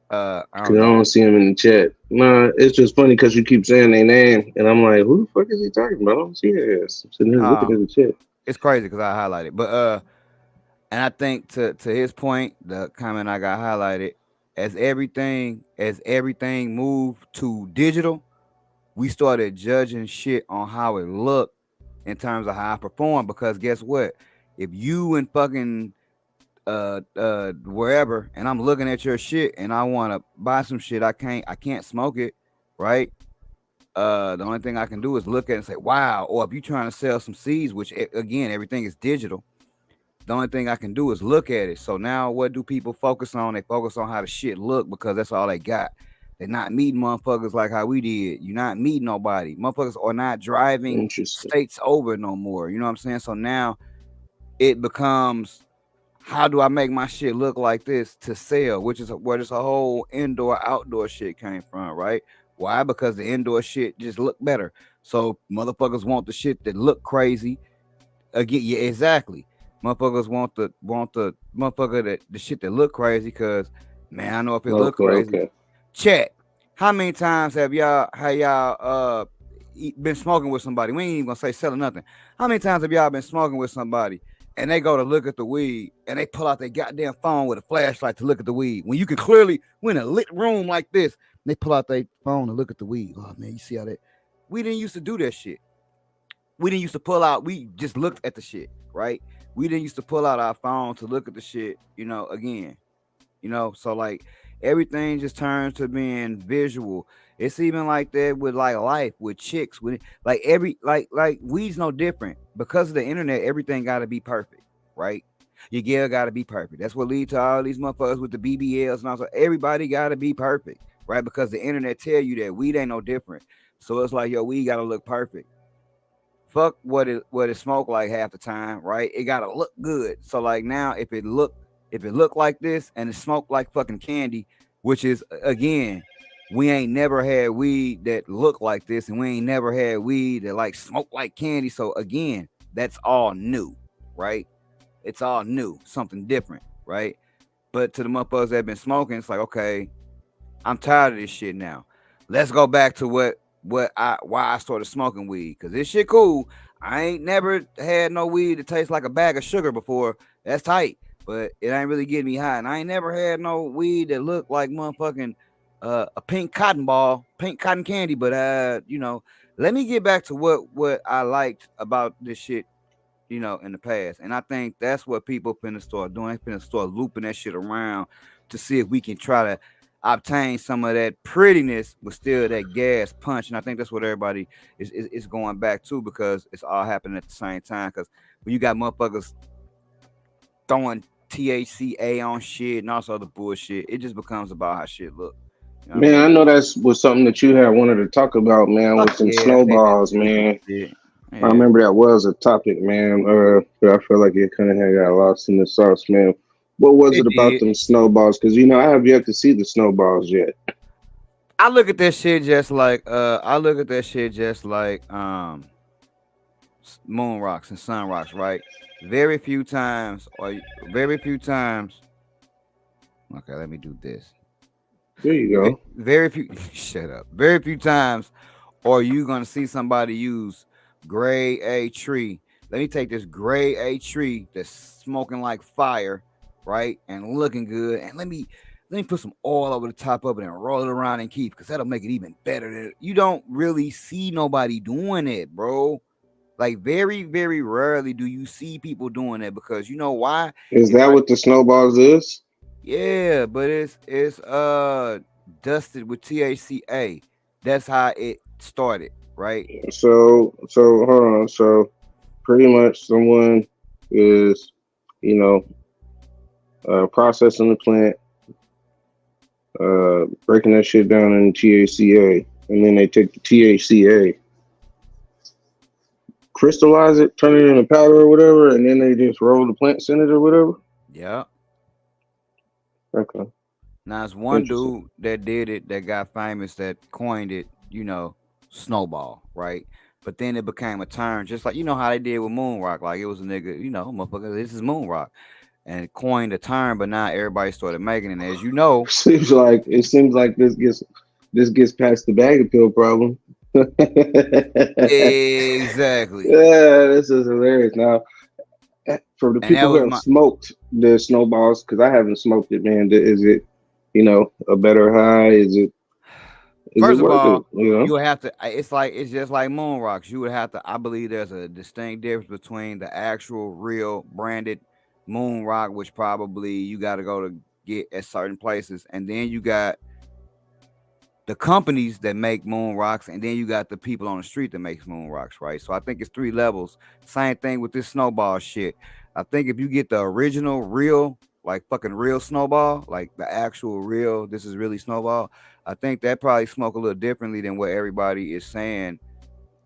I Cause don't I know. don't see him in the chat. Nah, it's just funny because you keep saying their name, and I'm like, who the fuck is he talking about? I don't see his ass. I'm sitting here looking Uh, at the chat. it's crazy because I highlighted, but and I think to his point, the comment I got highlighted, as everything moved to digital, we started judging shit on how it looked in terms of how I perform. Because guess what? If you and fucking wherever and I'm looking at your shit and I want to buy some shit, I can't smoke it, right? The only thing I can do is look at it and say, wow. Or if you're trying to sell some seeds, which again, everything is digital, the only thing I can do is look at it. So now what do people focus on? They focus on how the shit look because that's all they got. They're not meeting motherfuckers like how we did. You're not meeting nobody. Motherfuckers are not driving Interesting. states over no more. You know what I'm saying? So now it becomes, how do I make my shit look like this to sell? Which is where this whole indoor outdoor shit came from, right? Why? Because the indoor shit just look better. So motherfuckers want the shit that look crazy. Again, yeah, exactly. Motherfuckers want the motherfucker that the shit that look crazy because, man, I know if it look Okay, crazy. okay. Chat. How many times have y'all been smoking with somebody? We ain't even gonna say selling nothing. How many times have y'all been smoking with somebody and they go to look at the weed and they pull out their goddamn phone with a flashlight to look at the weed when you can clearly, we in a lit room like this, and they pull out their phone and look at the weed. Oh man, you see how that? We didn't used to do that shit. We didn't used to pull out. We just looked at the shit, right? We didn't used to pull out our phone to look at the shit. Again, so like everything just turns to being visual. It's even like that with like life, with chicks, with like every like weed's no different because of the internet. Everything got to be perfect, right? Your gear got to be perfect. That's what lead to all these motherfuckers with the BBLs and also everybody got to be perfect, right? Because the internet tell you that weed ain't no different. So it's like, yo, we got to look perfect. Fuck what it smoke like half the time, right? It gotta look good. So like now, if it look like this and it smoke like fucking candy, which is again, we ain't never had weed that look like this, and we ain't never had weed that like smoke like candy. So again, that's all new, right? It's all new, something different, right? But to the motherfuckers that been smoking, it's like, okay, I'm tired of this shit now. Let's go back to why I started smoking weed. Cause this shit cool. I ain't never had no weed that tastes like a bag of sugar before. That's tight. But it ain't really getting me high. And I ain't never had no weed that looked like motherfucking a pink cotton ball, pink cotton candy. But let me get back to what I liked about this shit, in the past. And I think that's what people finna start doing. They finna start looping that shit around to see if we can try to. obtain some of that prettiness, but still that gas punch. And I think that's what everybody is going back to because it's all happening at the same time. Because when you got motherfuckers throwing THCA on shit and all sorts of bullshit, it just becomes about how shit look. You know what I Man, I mean? know that's was something that you had wanted to talk about, man, Fuck with some yeah, I hate that snowballs, stupid man. shit. I Yeah. remember that was a topic, man. But I feel like it kind of had got lost in the sauce, man. What was it It about did. them snowballs? Because I have yet to see the snowballs yet. I look at that shit just like I look at that shit just like moon rocks and sun rocks, right? Very few times or very few times. Okay, let me do this. There you go. Very few shut up. Very few times or you gonna see somebody use gray A tree. Let me take this gray A tree that's smoking like fire, right? And looking good. And let me put some oil over the top of it and roll it around and keep because that'll make it even better. You don't really see nobody doing it, bro. Like very, very rarely do you see people doing that because you know why? Is If that I what the snowballs is? yeah, but it's dusted with THCA. That's how it started, right? So hold on. So pretty much someone is, you know, processing the plant, breaking that shit down in THCA, and then they take the THCA, crystallize it, turn it into powder or whatever, and then they just roll the plants in it or whatever. Yeah. Okay, Now it's one interesting. dude that did it that got famous that coined it, snowball, right? But then it became a term, just like you know how they did with moon rock. Like it was a nigga, motherfucker, this is moon rock. And it coined a term, but now everybody started making it. And as you know, Seems like this gets past the bag of pill problem. Yeah, exactly. this is hilarious. Now, for the And that people who was have my smoked the snowballs, because I haven't smoked it, man. Is it, a better high? Is it first of worth all, it? You know? you would have to it's just like moon rocks. You would have to I believe there's a distinct difference between the actual real branded moon rock, which probably you gotta go to get at certain places, and then you got the companies that make moon rocks, and then you got the people on the street that makes moon rocks, right? So I think it's three levels. Same thing with this snowball shit. I think if you get the original, real, like fucking real snowball, like the actual real, this is really snowball. I think that probably smoke a little differently than what everybody is saying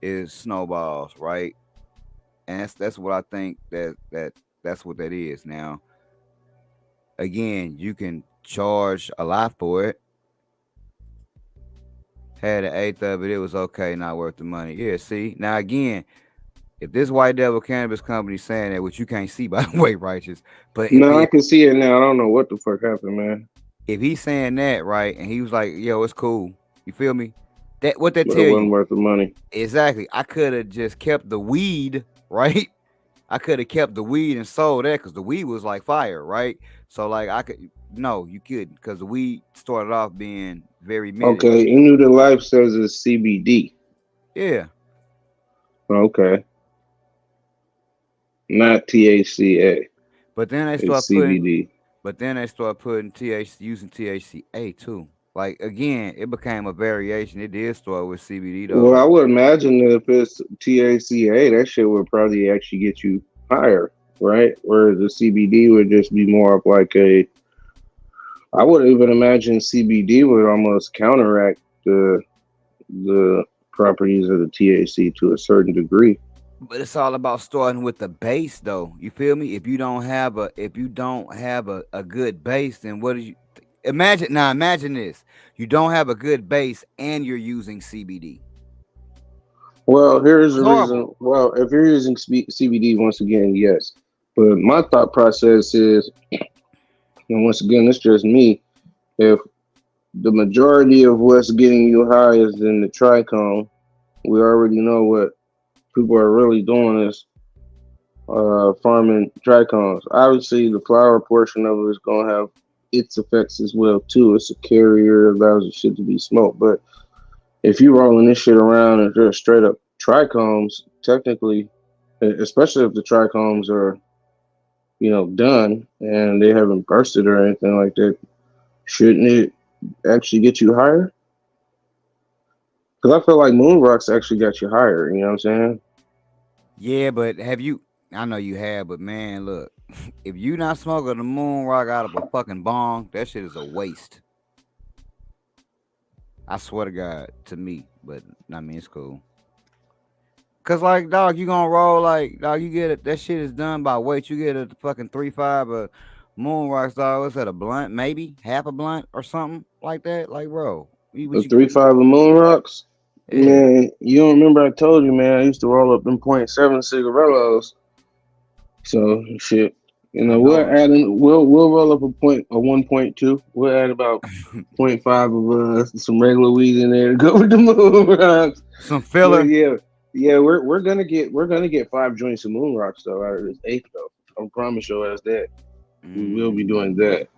is snowballs, right? And that's what I think that's what that is. Now, again, you can charge a lot for it. Had an eighth of it, it was okay, not worth the money. Yeah, see. Now again, if this White Devil Cannabis Company saying that, which you can't see by the way, righteous, but No, I can see it now. I don't know what the fuck happened, man. if he's saying that, right, and he was like, yo, it's cool. You feel me? That what that But it tell you? wasn't worth the money. Exactly. I could have just kept the weed, right? I could have kept the weed and sold that because the weed was like fire, right? So like I could no, you couldn't because the weed started off being very minted. Okay, Into the Life says it's CBD. Yeah. Okay, not THCA. But then they It's start putting CBD. But then they start putting THC using THCA too. Like again, it became a variation. It did start with CBD though. Well, I Like would imagine that if it's THCA, that shit would probably actually get you higher, right? Whereas the CBD would just be more of like a. I would even imagine CBD would almost counteract the properties of the THC to a certain degree. but it's all about starting with the base though. You feel me? If you don't have a good base, then what do you imagine this. You don't have a good base and you're using CBD. Well, here's the It's reason. horrible. Well, if you're using CBD, once again, yes. But my thought process is, and once again, it's just me. If the majority of what's getting you high is in the trichome, we already know what people are really doing is farming trichomes. Obviously, the flower portion of it is going to have its effects as well too. It's a carrier, allows the shit to be smoked. But if you rolling this shit around and just straight up trichomes, technically, especially if the trichomes are done and they haven't bursted or anything like that, shouldn't it? actually get you higher? Because I feel like moon rocks actually got you higher. You know what I'm saying? Yeah, but have you? I know you have, but man, look, if you not smoking the moon rock out of a fucking bong, that shit is a waste. I swear to God, to me. But I mean, it's cool. Cause like dog, you gonna roll like dog. You get it. That shit is done by weight. You get a fucking 3.5 moon rocks dog. What's that? A blunt, maybe half a blunt or something like that. Like bro, The what you? 3.5 of moon rocks. Yeah, Man, you don't remember I told you, man. I used to roll up them .7 cigarillos. So shit. You I know, we'll know. add in. We'll roll up a 1.2. We'll add about .5 of some regular weed in there to go with the moon rocks. Some But filler. yeah, yeah, we're gonna get 5 joints of moon rocks though out of this eighth though. I promise your ass that we will be doing that.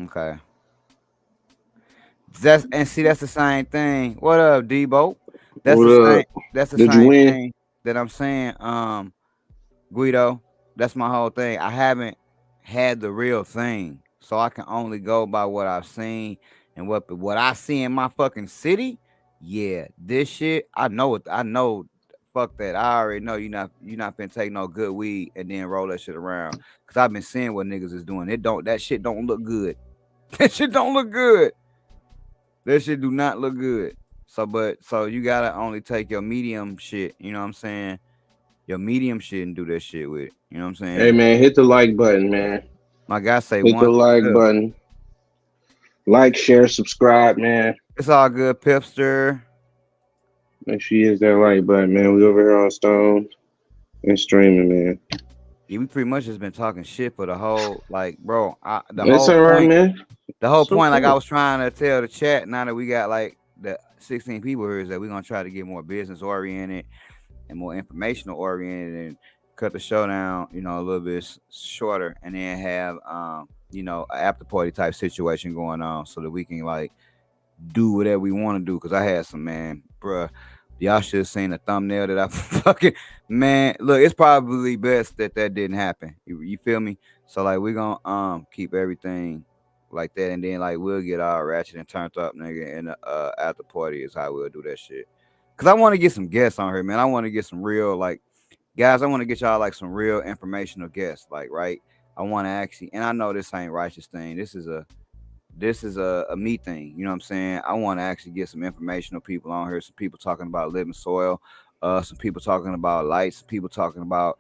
Okay. That's and see that's the same thing. What up, Debo? That's What the same. up? That's the Did you same win? thing that I'm saying. Guido, that's my whole thing. I haven't had the real thing, so I can only go by what I've seen and what I see in my fucking city. Yeah, this shit, I know it. I know. Fuck that. I already know you not finna take no good weed and then roll that shit around. Cause I've been seeing what niggas is doing. It don't that shit don't look good. That shit don't look good. That shit do not look good. So you gotta only take your medium shit. You know what I'm saying? Your medium shit and do that shit with. You know what I'm Hey saying? man, hit the like button, man. My guy say Hit the one. like Look, button. Like, share, subscribe, man. it's all good, Pipster. Make sure you hit that like button, man. We over here on Stone and streaming, man. Yeah, we pretty much just been talking shit for the whole like, bro. The It's whole all right, point. man. The whole It's point, like I okay. was trying to tell the chat. Now that we got like the 16 people here, is that we're gonna try to get more business oriented and more informational oriented and cut the show down, a little bit shorter, and then have a after party type situation going on so that we can like do whatever we want to do. Cause I had some man, bruh. Y'all should have seen the thumbnail that I fucking man. Look, it's probably best that that didn't happen. You feel me? So like we're gonna keep everything like that, and then like we'll get all ratchet and turned up, nigga, and the after party is how we'll do that shit. Cause I want to get some guests on here, man. I want to get some real like guys. I want to get y'all like some real informational guests, like right. I want to actually, and I know this ain't righteous thing. This is a me thing. You know what I'm saying? I want to actually get some informational people on here. Some people talking about living soil. Some people talking about lights. Some people talking about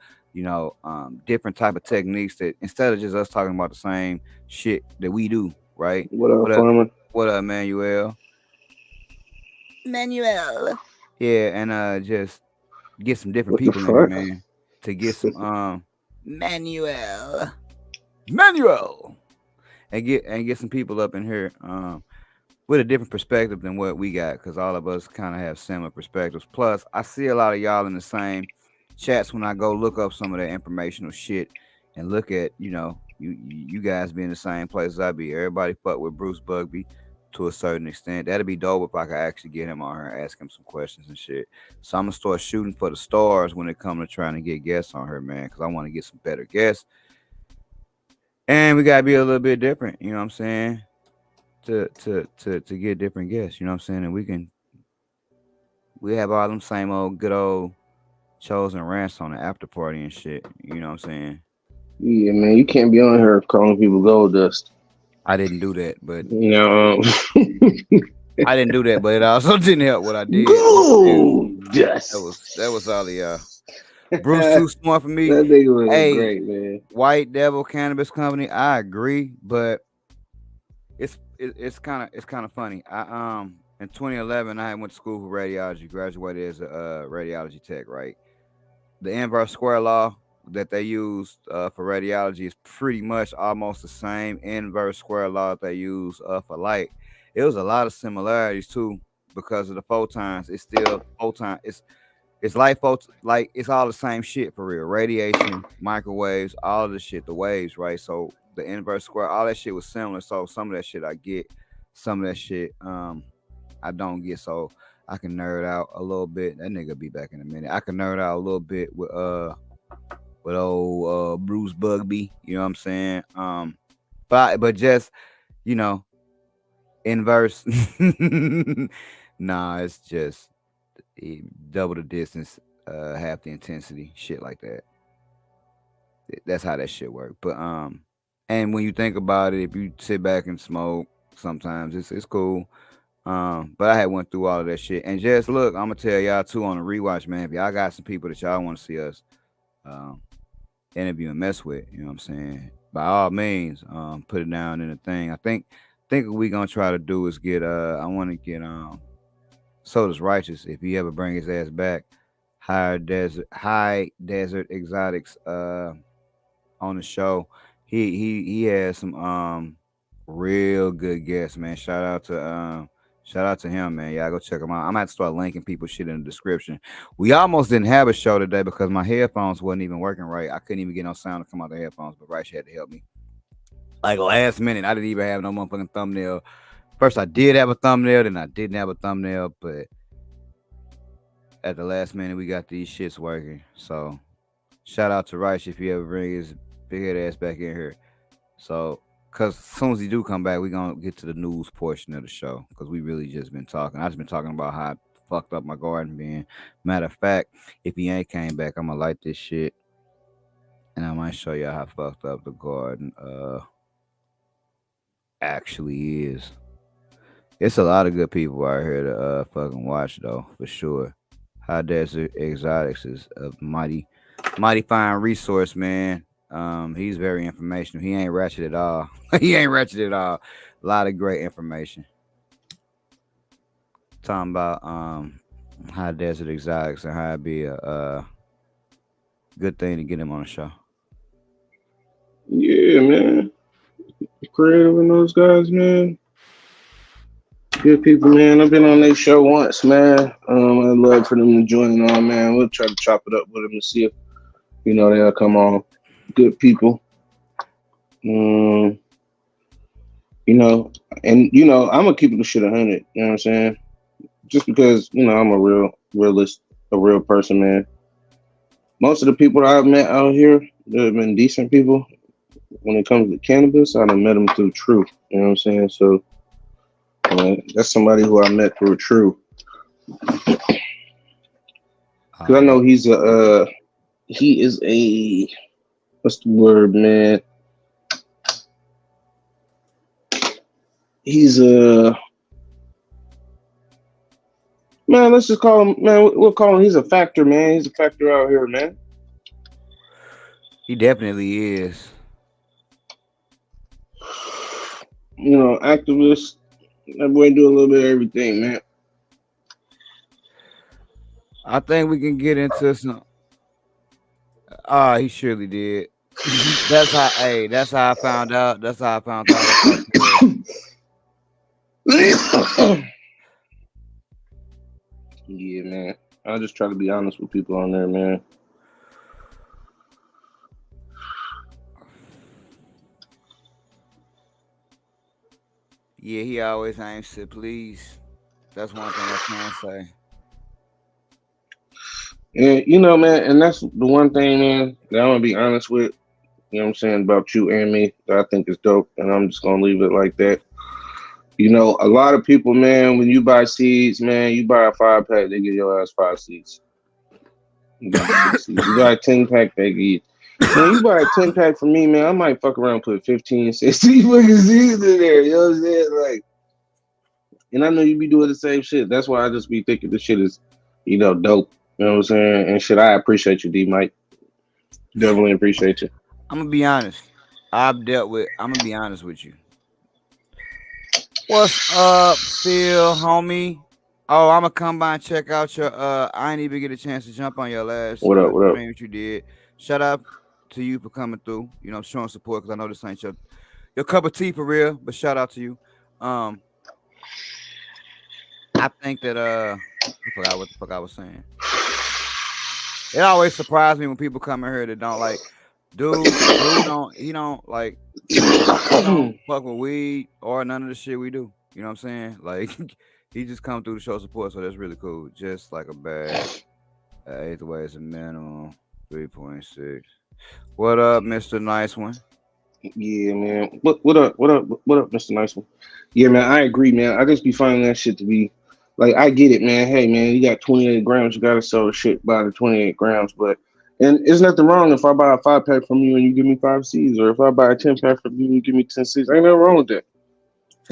different type of techniques that instead of just us talking about the same shit that we do. Right? What up, What up? farmer? What up, Manuel? Manuel. Yeah, and just get some different What the people in here, fuck? man. To get some Manuel. Manuel. And get some people up in here. With a different perspective than what we got because all of us kind of have similar perspectives. Plus, I see a lot of y'all in the same chats when I go look up some of that informational shit and look at you guys be in the same place as I be. Everybody fuck with Bruce Bugby to a certain extent. That'd be dope if I could actually get him on here and ask him some questions and shit. So I'm gonna start shooting for the stars when it comes to trying to get guests on here, man, because I want to get some better guests. And we gotta be a little bit different, you know what I'm saying? To get different guests. You know what I'm saying? And we have all them same old good old chosen rants on the after party and shit. You know what I'm saying? Yeah, man, you can't be on here calling people gold dust. I didn't do that, but You know, I didn't do that, but it also didn't help what I did. gold That was all the Bruce that too smart for me. nigga was Hey, great, man. White Devil Cannabis Company, I agree, but it's kind of funny. I in 2011 I went to school for radiology, graduated as a radiology tech, right? The inverse square law that they use for radiology is pretty much almost the same inverse square law that they use for light. It was a lot of similarities too because of the photons. It's still photon. It's light phot like it's all the same shit for real. Radiation, microwaves, all of the shit, the waves, right? So the inverse square, all that shit was similar. So some of that shit I get, some of that shit I don't get. So I can nerd out a little bit. That nigga be back in a minute. I can nerd out a little bit with old Bruce Bugby. You know what I'm saying? But just you know Inverse. Nah, it's just double the distance, half the intensity, shit like that. That's how that shit work. But and when you think about it, if you sit back and smoke, sometimes it's cool. But I had went through all of that shit. And just look, I'm gonna tell y'all too on the rewatch, man. If y'all got some people that y'all want to see us um interview and mess with, you know what I'm saying? By all means, put it down in the thing. I think what we gonna try to do is get I wanna get Soda's Righteous, if he ever bring his ass back, high desert exotics on the show. He has some real good guests, man. Shout out to him, man. Y'all go check him out. I'm gonna have to start linking people shit in the description. We almost didn't have a show today because my headphones wasn't even working right. I couldn't even get no sound to come out the headphones, but Rice had to help me. Like last minute, I didn't even have no motherfucking thumbnail. First I did have a thumbnail, then I didn't have a thumbnail, but at the last minute we got these shits working. So shout out to Rice if he ever bring his big head ass back in here. So, cause as soon as he do come back, we gonna get to the news portion of the show. Cause we really just been talking. I just been talking about how I fucked up my garden being. Matter of fact, if he ain't came back, I'm gonna light this shit and I might show y'all how fucked up the garden actually is. It's a lot of good people out here to fucking watch though, for sure. High Desert Exotics is a mighty fine resource, man. He's very informational. He ain't ratchet at all. He ain't ratchet at all. A lot of great information. Talking about High Desert Exotics and how it'd be a good thing to get him on the show. Yeah, man. Creative and those guys, man. Good people, man. I've been on their show once, man. I'd love for them to join on, man. We'll try to chop it up with them and see if they'll come on. Good people. Um, you know, and I'm gonna keep the shit 100. You know what I'm saying? Just because I'm a a real person, man. Most of the people that I've met out here that have been decent people. When it comes to cannabis, I done met them through True. You know what I'm saying? So that's somebody who I met through True. Cause I know he is a what's the word, man? He's a man. Let's just call him, man. We'll call him. He's a factor, man. He's a factor out here, man. He definitely is. Activist. That boy do a little bit of everything, man. I think we can get into some. He surely did. That's how I found out. That's how I found out. Yeah, man. I just try to be honest with people on there, man. Yeah, he always aims to please. That's one thing I can say. And man, and that's the one thing, man, that I'm gonna be honest with. You know what I'm saying about you and me that I think is dope, and I'm just gonna leave it like that. A lot of people, man, when you buy seeds, man, you buy a 5-pack, they give your ass 5 seeds. You buy a 10-pack, they give. Man, you buy a 10-pack for me, man, I might fuck around and put 15, 16 fucking seeds in there. You know what I'm saying? Like, and I know you be doing the same shit. That's why I just be thinking this shit is, dope. You know what I'm saying? And shit, I appreciate you, D Mike. Definitely appreciate you. I'm gonna be honest. I'm gonna be honest with you. What's up, Phil, homie? Oh, I'm gonna come by and check out your. I didn't even get a chance to jump on your last What up? stream that you did. Shout out to you for coming through. Showing support because I know this ain't your cup of tea for real. But shout out to you. I think that I forgot what the fuck I was saying. It always surprised me when people come in here that don't like. Dude don't like. He don't fuck with weed or none of the shit we do. You know what I'm saying? Like he just come through to show support, so that's really cool. Just like a bag. 8th way is a minimum 3.6. What up, Mr. Nice One? Yeah, man. What up? What up? What up, Mr. Nice One? Yeah, man. I agree, man. I just be finding that shit to be like I get it, man. Hey, man, you got 28 grams. You gotta sell the shit by the 28 grams. But and there's nothing wrong if I buy a 5 pack from you and you give me 5 C's, or if I buy a 10 pack from you and you give me 10 C's. Ain't nothing wrong with that.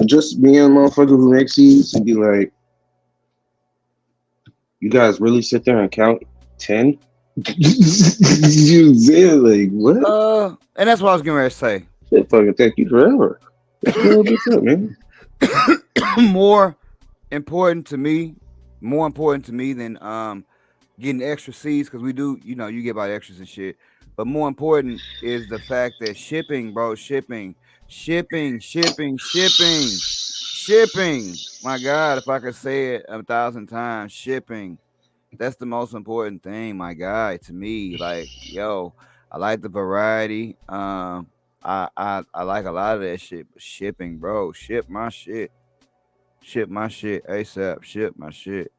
Just being a motherfucker who makes C's and be like, you guys really sit there and count 10? You said like what? And that's what I was getting ready to say. Shit fucking take you forever. Let's build this up, man. more important to me, more important to me than getting extra C's, because we do, you get about extras and shit. But more important is the fact that shipping, bro, shipping. My God, if I could say it 1,000 times, shipping. That's the most important thing, my guy, to me. Like, yo, I like the variety. I like a lot of that shit. But shipping, bro, ship my shit ASAP. Ship my shit.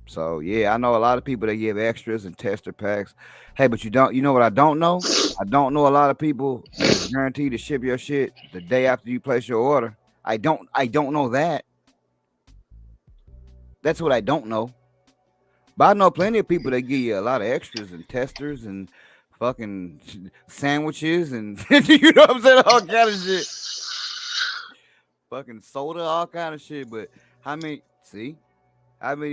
So yeah, I know a lot of people that give extras and tester packs. Hey, but you know what I don't know? I don't know a lot of people that's guaranteed to ship your shit the day after you place your order. I don't know that. That's what I don't know. But I know plenty of people that give you a lot of extras and testers and fucking sandwiches and you know what I'm saying? All kind of shit. Fucking soda, all kind of shit. But how many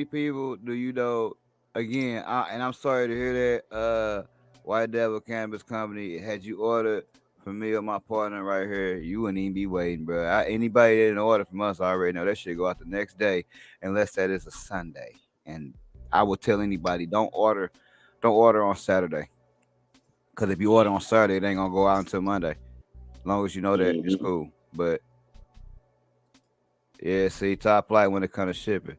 people do you know? Again, and I'm sorry to hear that. White Devil Cannabis Company, had you ordered from me or my partner right here, you wouldn't even be waiting, bro. Anybody that didn't order from us, I already know that shit go out the next day, unless that is a Sunday. And I would tell anybody, don't order on Saturday, because if you order on Saturday, it ain't gonna go out until Monday. As long as you know that, it's Mm-hmm. cool. But yeah, see, top flight when it comes to shipping.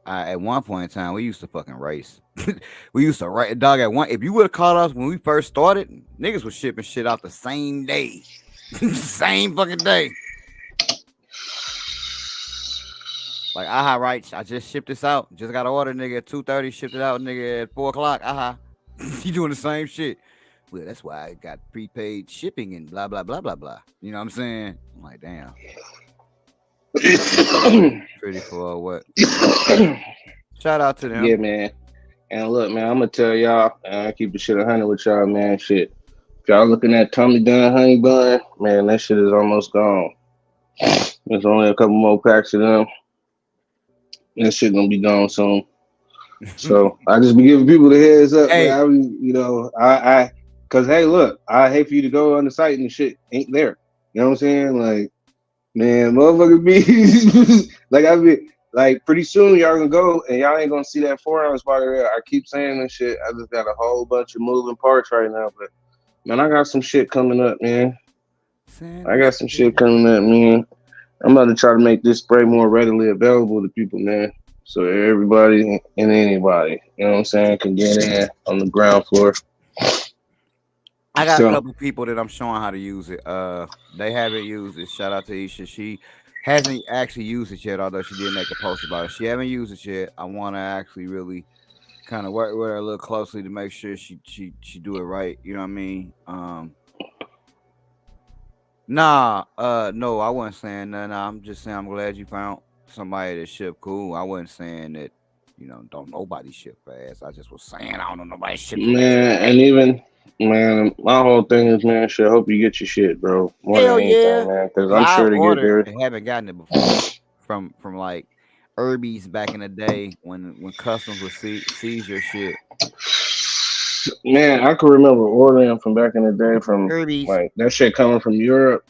At one point in time, we used to fucking race. We used to write dog at one. If you would have called us when we first started, niggas was shipping shit out the same day, same fucking day. Like, right? I just shipped this out. Just got an order, nigga, at 2:30. Shipped it out, nigga, at 4 o'clock. You doing the same shit. Well, that's why I got prepaid shipping and blah blah blah blah blah. You know what I'm saying? I'm like, damn. Pretty for what? Shout out to Yeah, them. man. And look, man, I'm gonna tell y'all, and I keep the shit 100 with y'all, man. Shit, if y'all looking at Tommy Gun Honey Bun, man, that shit is almost gone. There's only a couple more packs of them. And that shit gonna be gone soon. So I just be giving people the heads up, man. Hey, Cause hey, look, I hate for you to go on the site and the shit ain't there. You know what I'm saying? Like, man, motherfucker be like, I be like, pretty soon y'all gonna go and y'all ain't gonna see that 4 ounce bottle there. I keep saying this shit. I just got a whole bunch of moving parts right now, but man, I got some shit coming up, man. I got some shit coming up, man. I'm about to try to make this spray more readily available to people, man. So everybody and anybody, you know what I'm saying, can get in on the ground floor. I got a So couple people that I'm showing how to use it. They haven't used it. Shout out to Isha. She hasn't actually used it yet, although she did make a post about it. She haven't used it yet. I want to actually really kind of work with her a little closely to make sure she do it right. You know what I mean? No, I wasn't saying that. Nah, I'm just saying I'm glad you found somebody that ship cool. I wasn't saying that, don't nobody ship fast. I just was saying I don't know nobody ship the best. man, and even man, my whole thing is, man, shit. Hope you get your shit, bro. More than Hell anything, yeah. man, because Yeah, I'm I've sure to get ordered there. and haven't gotten it before from like Irby's back in the day when customs would seize your shit. Man, I can remember ordering from back in the day from Irby's. like that shit coming from Europe.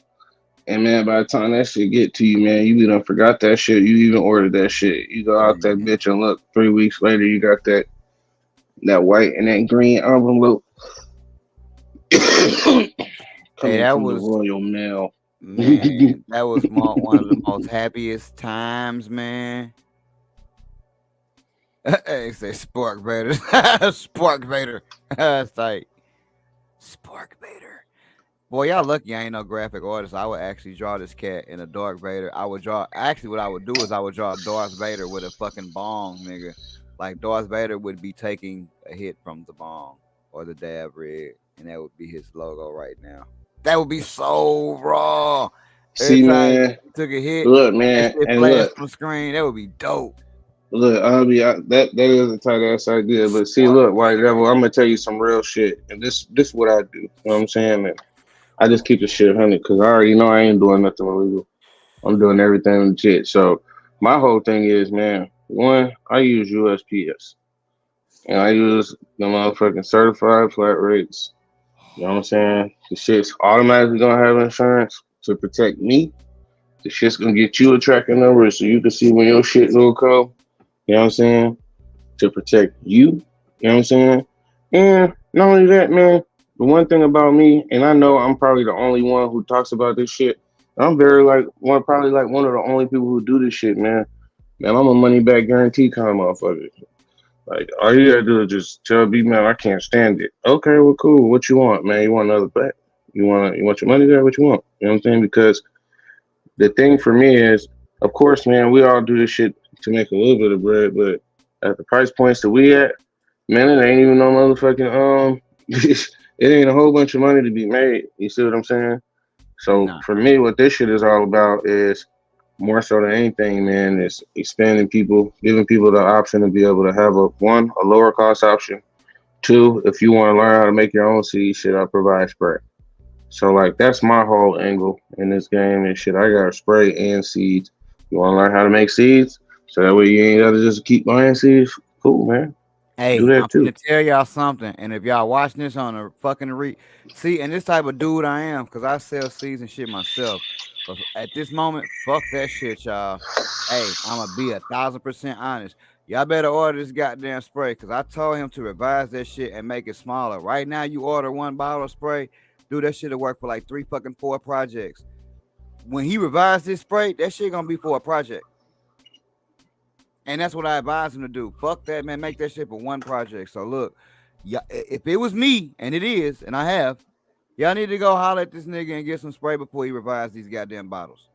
And man, by the time that shit get to you, man, you done forgot that shit. You even ordered that shit. You go out that Mhm. bitch and look 3 weeks later, you got that white and that green envelope Hey, coming that from the was Royal Mail. man, that was one of the most happiest times, man. Hey, say Spark Vader. Spark Vader. It's like Spark Vader. Boy, y'all lucky I ain't no graphic artist. I would actually draw this cat in a Darth Vader. I would draw. Actually, what I would do is I would draw Darth Vader with a fucking bong, nigga. Like Darth Vader would be taking a hit from the bong or the dab rig, and that would be his logo right now. That would be so raw. Every See, time man. you took a hit, Look, that man, shit and flashed look, on the screen. That would be dope. I'll be that is a tight ass idea. But see, look, White Devil, I'm gonna tell you some real shit, and this what I do. You know what I'm saying? And I just keep the shit 100 because I already know I ain't doing nothing illegal. I'm doing everything legit. So my whole thing is, man, one, I use USPS, and I use the motherfucking certified flat rates. You know what I'm saying? The shit's automatically gonna have insurance to protect me. The shit's gonna get you a tracking number so you can see when your shit will come. You know what I'm saying? To protect you. You know what I'm saying? And not only that, man, the one thing about me, and I know I'm probably the only one who talks about this shit. I'm very like probably like one of the only people who do this shit, man. Man, I'm a money back guarantee kind of motherfucker. Like all you gotta do is just tell B man I can't stand it. Okay, well cool. What you want, man? You want another bet? You want your money there? What you want? You know what I'm saying? Because the thing for me is, of course, man, we all do this shit to make a little bit of bread, but at the price points that we at, man, it ain't even no motherfucking it ain't a whole bunch of money to be made. You see what I'm saying? So Nah. for me, what this shit is all about is more so than anything, man, is expanding people, giving people the option to be able to have a lower cost option. Two, if you want to learn how to make your own seed, shit, I provide spray. So like that's my whole angle in this game and shit. I got spray and seeds. You want to learn how to make seeds, so that way you ain't got to just keep buying seeds. Cool, man. Do Hey, I'm that gonna too. tell y'all something, and if y'all watching this on a fucking see, and this type of dude I am, cause I sell seeds and shit myself. But at this moment, fuck that shit, y'all. Hey, I'm gonna be 1,000% honest. Y'all better order this goddamn spray, cause I told him to revise that shit and make it smaller. Right now, you order one bottle of spray, dude, that shit'll work for like 4 projects. When he revised this spray, that shit gonna be for a project. And that's what I advise him to do. Fuck that, man. Make that shit for one project. So look, yeah, if it was me, and it is, and I have, y'all need to go holler at this nigga and get some spray before he revives these goddamn bottles.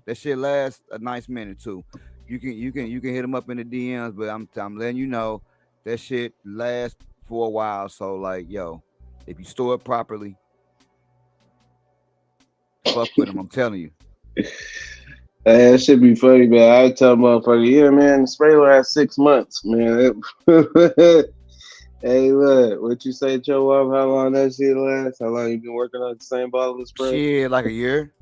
That shit lasts a nice minute too. You can hit him up in the DMs, but I'm letting you know that shit lasts for a while. So like, yo, if you store it properly, fuck with him. I'm telling you. That should be funny, man. I tell motherfucker, yeah, man, the spray last 6 months, man. Hey, look, what you say, Joe? How long that shit lasts? How long you been working on the same bottle of spray? Shit, like a year.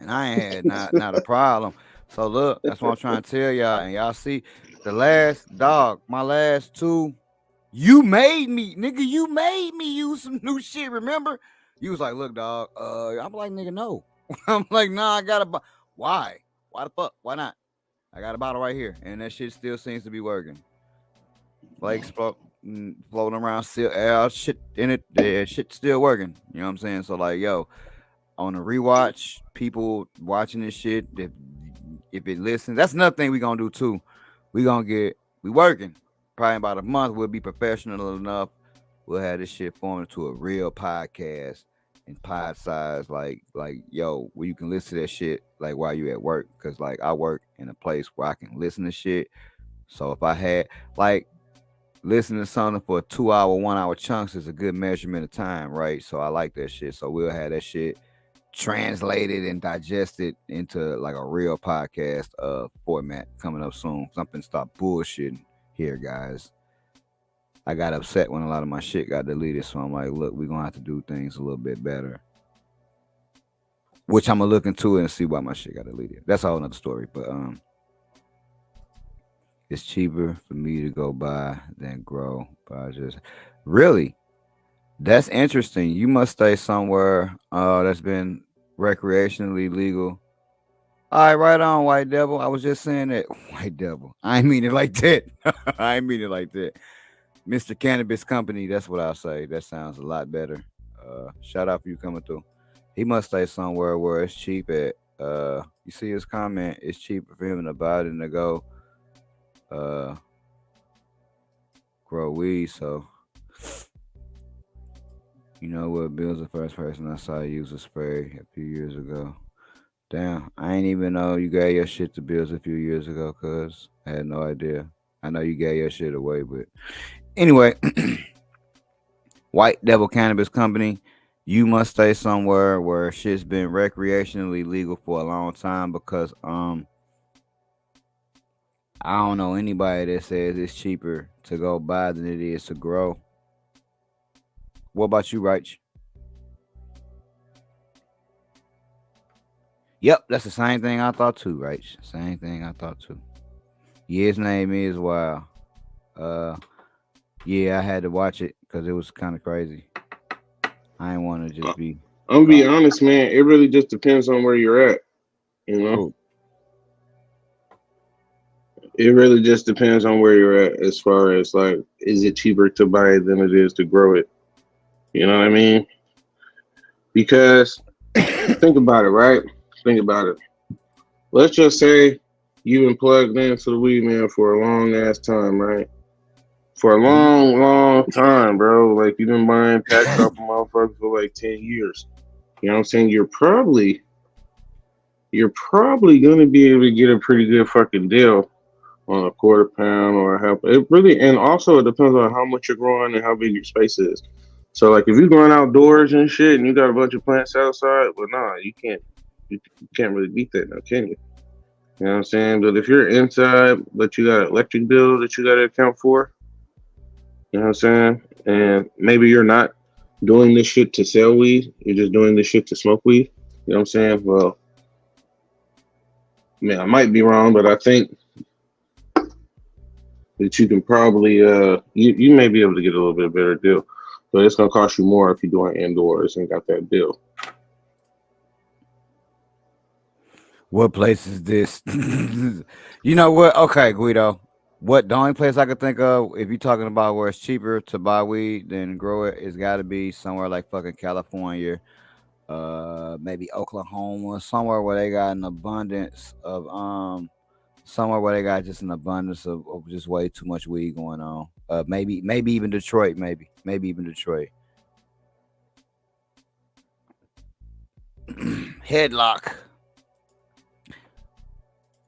And I ain't had not a problem. So look, that's what I'm trying to tell y'all. And y'all see the last dog, my last two, you made me, nigga. You made me use some new shit. Remember? You was like, look, dog. I'm like, nigga, no. I'm like, nah, I got a why? Why the fuck? Why not? I got a bottle right here, and that shit still seems to be working. Flakes floating around, still shit in it. Yeah, shit still working. You know what I'm saying? So like, yo, on a rewatch, people watching this shit, if it listens, that's another thing we gonna do too. We working. Probably about a month, we'll be professional enough. We'll have this shit formed into a real podcast in pod size, like yo, where you can listen to that shit like while you at work. Cause like I work in a place where I can listen to shit. So if I had like listening to something for 2 hour, 1 hour chunks is a good measurement of time, right? So I like that shit. So we'll have that shit translated and digested into like a real podcast format coming up soon. Something stop bullshitting here, guys. I got upset when a lot of my shit got deleted, so I'm like, look, we're gonna have to do things a little bit better. Which I'm gonna look into it and see why my shit got deleted. That's a whole nother story. But it's cheaper for me to go buy than grow. But I just really that's interesting. You must stay somewhere that's been recreationally legal. All right, right on, White Devil. I was just saying that. White Devil. I ain't mean it like that. I ain't mean it like that. Mr. Cannabis Company, that's what I'll say. That sounds a lot better. Shout out for you coming through. He must stay somewhere where it's cheap at. You see his comment, it's cheaper for him to buy than to go uh grow weed. So you know what? Bill's the first person I saw use a spray a few years ago. Damn, I ain't even know you gave your shit to Bills a few years ago, cuz I had no idea. I know you gave your shit away, but anyway, White Devil Cannabis Company. You must stay somewhere where shit's been recreationally legal for a long time because I don't know anybody that says it's cheaper to go buy than it is to grow. What about you, Rach? Yep, that's the same thing I thought too, Rach. Same thing I thought too. Yeah, his name is Wild. Uh, yeah, I had to watch it because it was kind of crazy. I didn't want to just be I'm gonna be caught. honest, man. It really just depends on where you're at. You know, Oh, it really just depends on where you're at as far as like, is it cheaper to buy it than it is to grow it? You know what I mean? Because think about it, right? Think about it. Let's just say you've been plugged into the weed man for a long ass time, right? For a mhm. long, long time, bro. Like you've been buying packs off of motherfuckers for like 10 years. You know what I'm saying? You're probably gonna be able to get a pretty good fucking deal on a quarter pound or a half. It really, and also it depends on how much you're growing and how big your space is. So like if you're going outdoors and shit and you got a bunch of plants outside, well nah, you can't really beat that now, can you? You know what I'm saying? But if you're inside but you got an electric bill that you gotta account for, you know what I'm saying? And maybe you're not doing this shit to sell weed, you're just doing this shit to smoke weed. You know what I'm saying? Well, I mean I might be wrong, but I think that you can probably you may be able to get a little bit better deal. But it's gonna cost you more if you're doing indoors and got that deal. What place is this? You know what? Okay, Guido. What the only place I could think of, if you're talking about where it's cheaper to buy weed than grow it, it's got to be somewhere like fucking California, maybe Oklahoma, somewhere where they got an abundance of somewhere where they got just an abundance of just way too much weed going on. Maybe even Detroit, maybe even Detroit. Headlock.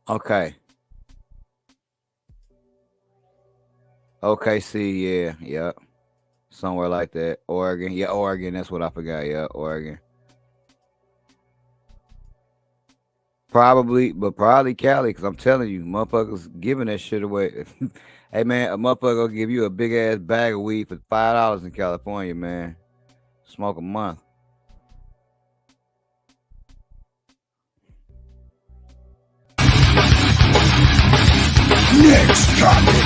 Okay. OKC, yeah. Somewhere like that. Oregon. Yeah, Oregon. That's what I forgot. Yeah, Oregon. Probably Cali, because I'm telling you, motherfuckers giving that shit away. Hey, man, a motherfucker will give you a big ass bag of weed for $5 in California, man. Smoke a month. Next topic.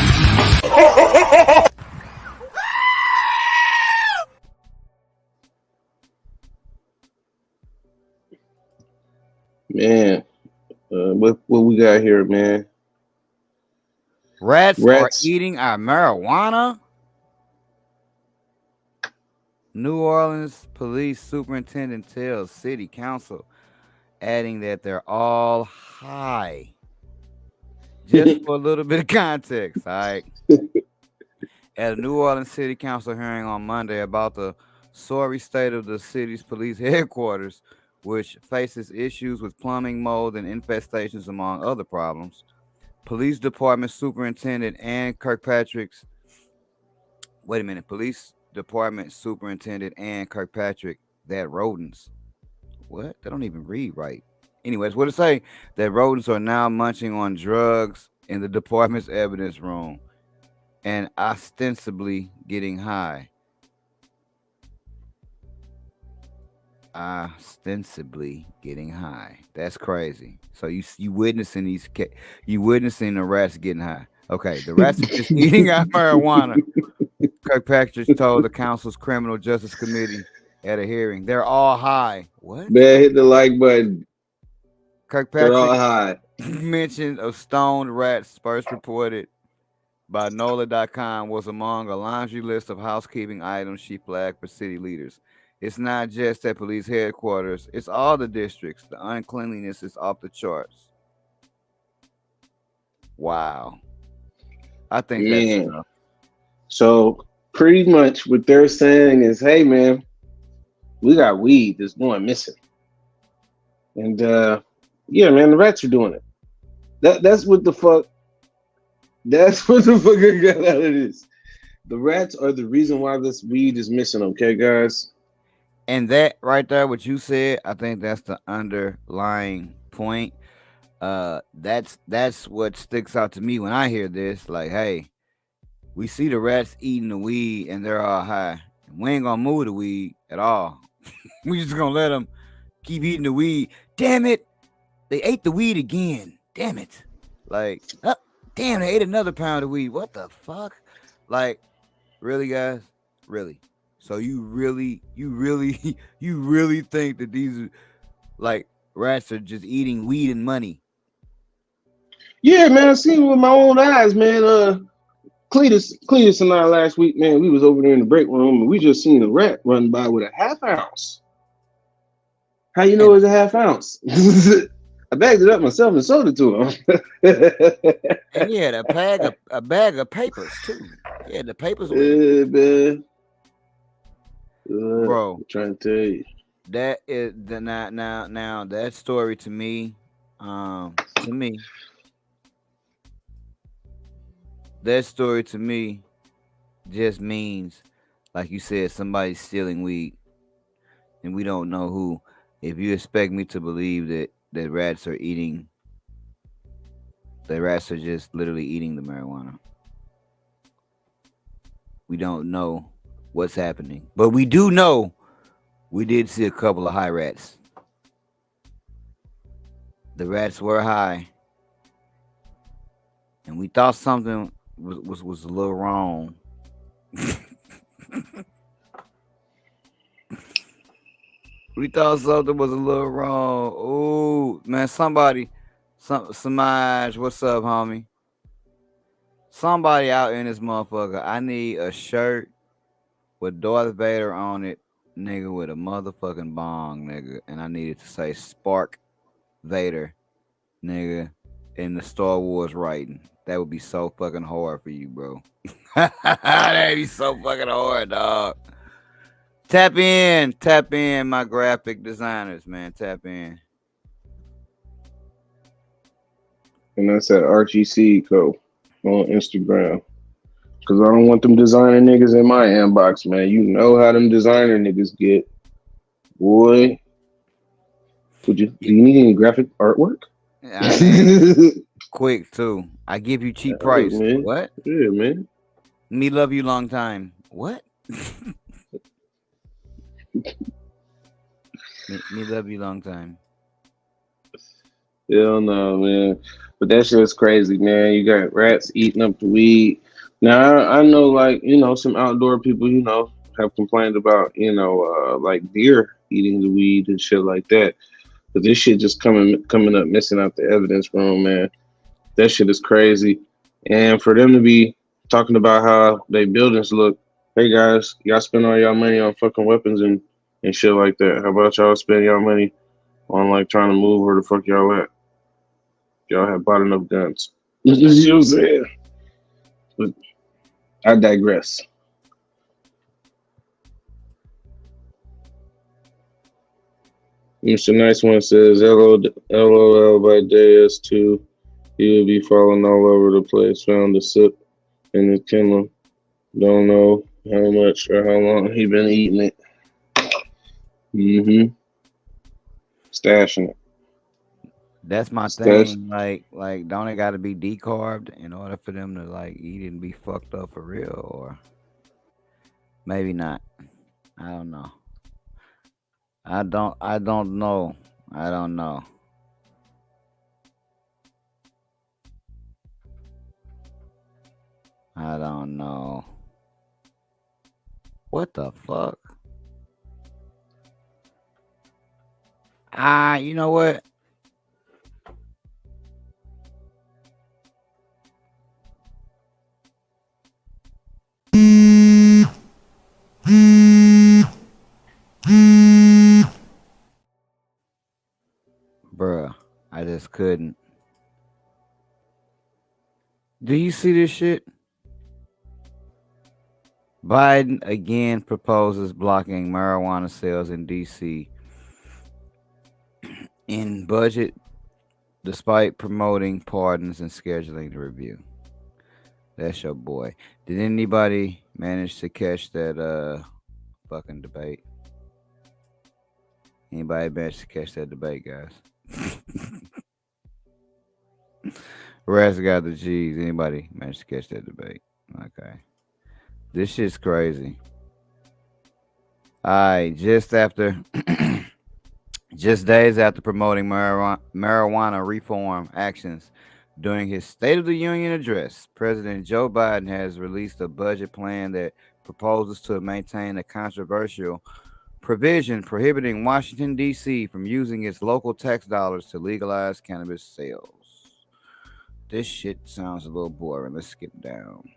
Man, what we got here, man? Rats are Rats. eating our marijuana. New Orleans police superintendent tells city council, adding that they're all high. Just for a little bit of context, all right. At a New Orleans City Council hearing on Monday about the sorry state of the city's police headquarters, which faces issues with plumbing mold and infestations, among other problems, Police Department Superintendent Ann Kirkpatrick's wait a minute, Police Department Superintendent Ann Kirkpatrick that rodents what? They don't even read right. Anyways, what it say? That rodents are now munching on drugs in the department's evidence room and ostensibly getting high. Ostensibly getting high. That's crazy. So you witnessing you witnessing the rats getting high. Okay, the rats are just eating our marijuana. Kirkpatrick told the council's criminal justice committee at a hearing. They're all high. What? Man, hit the like button. They're Kirkpatrick all high. mentioned of stoned rats first reported by NOLA.com was among a laundry list of housekeeping items she flagged for city leaders. It's not just at police headquarters, it's all the districts. The uncleanliness is off the charts. Wow. I think that's Man. enough. So pretty much what they're saying is, hey man, we got weed that's going missing. And yeah, man, the rats are doing it. That's what the fuck. That's what the fuck I got out of this. The rats are the reason why this weed is missing. Okay, guys. And that right there, what you said, I think that's the underlying point. That's what sticks out to me when I hear this. Like, hey, we see the rats eating the weed and they're all high. We ain't gonna move the weed at all. We just gonna let them keep eating the weed. Damn it, they ate the weed again. Damn it. Like, damn, they ate another pound of weed. What the fuck? Like, really, guys? Really? So you really, you really think that these like rats are just eating weed and money? Yeah, man, I seen it with my own eyes, man. Cletus and I last week, man, we was over there in the break room and we just seen a rat run by with a half ounce. How you know And it's a half ounce? I bagged it up myself and sold it to him. and he had a bag of papers too. Yeah, the papers with it, Yeah, man. bro. I'm trying to tell you. That is the now that story to me, that story to me just means, like you said, somebody's stealing weed and we don't know who. If you expect me to believe that rats are just literally eating the marijuana, we don't know what's happening. But we do know we did see a couple of high rats. The rats were high, and we thought something was a little wrong. We thought something was a little wrong. Oh man, Samaj, what's up, homie? Somebody out in this motherfucker. I need a shirt with Darth Vader on it, nigga, with a motherfucking bong, nigga, and I need it to say Spark Vader, nigga, in the Star Wars writing. That would be so fucking hard for you, bro. That'd be so fucking hard, dog. Tap in, my graphic designers, man. Tap in. And that's at RGC Co on Instagram. Cause I don't want them designer niggas in my inbox, man. You know how them designer niggas get. Boy, do you need any graphic artwork? I mean, quick too. I give you cheap Look, price. man. What? Yeah, man. Me love you long time. What? me love you long time. Hell no, man. But that shit's crazy, man. You got rats eating up the weed. Now I know, like some outdoor people, have complained about, like deer eating the weed and shit like that. But this shit just coming up missing out the evidence room, man. That shit is crazy. And for them to be talking about how they buildings look, hey guys, y'all spend all y'all money on fucking weapons and shit like that. How about y'all spend y'all money on like trying to move where the fuck y'all at? Y'all have bought enough guns. You know what I'm saying? But I digress. Mr. Nice One says, LOL by JS2. He will be falling all over the place. Found a sip in his kennel. Don't know how much or how long he been eating it. Mm-hmm. Stashing it. That's my Stash. thing. Like, don't it got to be decarbed in order for them to like eat and be fucked up for real, or maybe not? I don't know. I don't know. I don't know. I don't know. What the fuck? You know what? Bruh, I just couldn't. Do you see this shit? Biden again proposes blocking marijuana sales in DC in budget despite promoting pardons and scheduling the review. That's your boy. Did anybody manage to catch that fucking debate? Anybody managed to catch that debate, guys? Raz got the G's. Anybody managed to catch that debate? Okay. This shit's crazy. All right, just days after promoting marijuana reform actions during his State of the Union address, President Joe Biden has released a budget plan that proposes to maintain a controversial provision prohibiting Washington, D.C. from using its local tax dollars to legalize cannabis sales. This shit sounds a little boring. Let's skip down.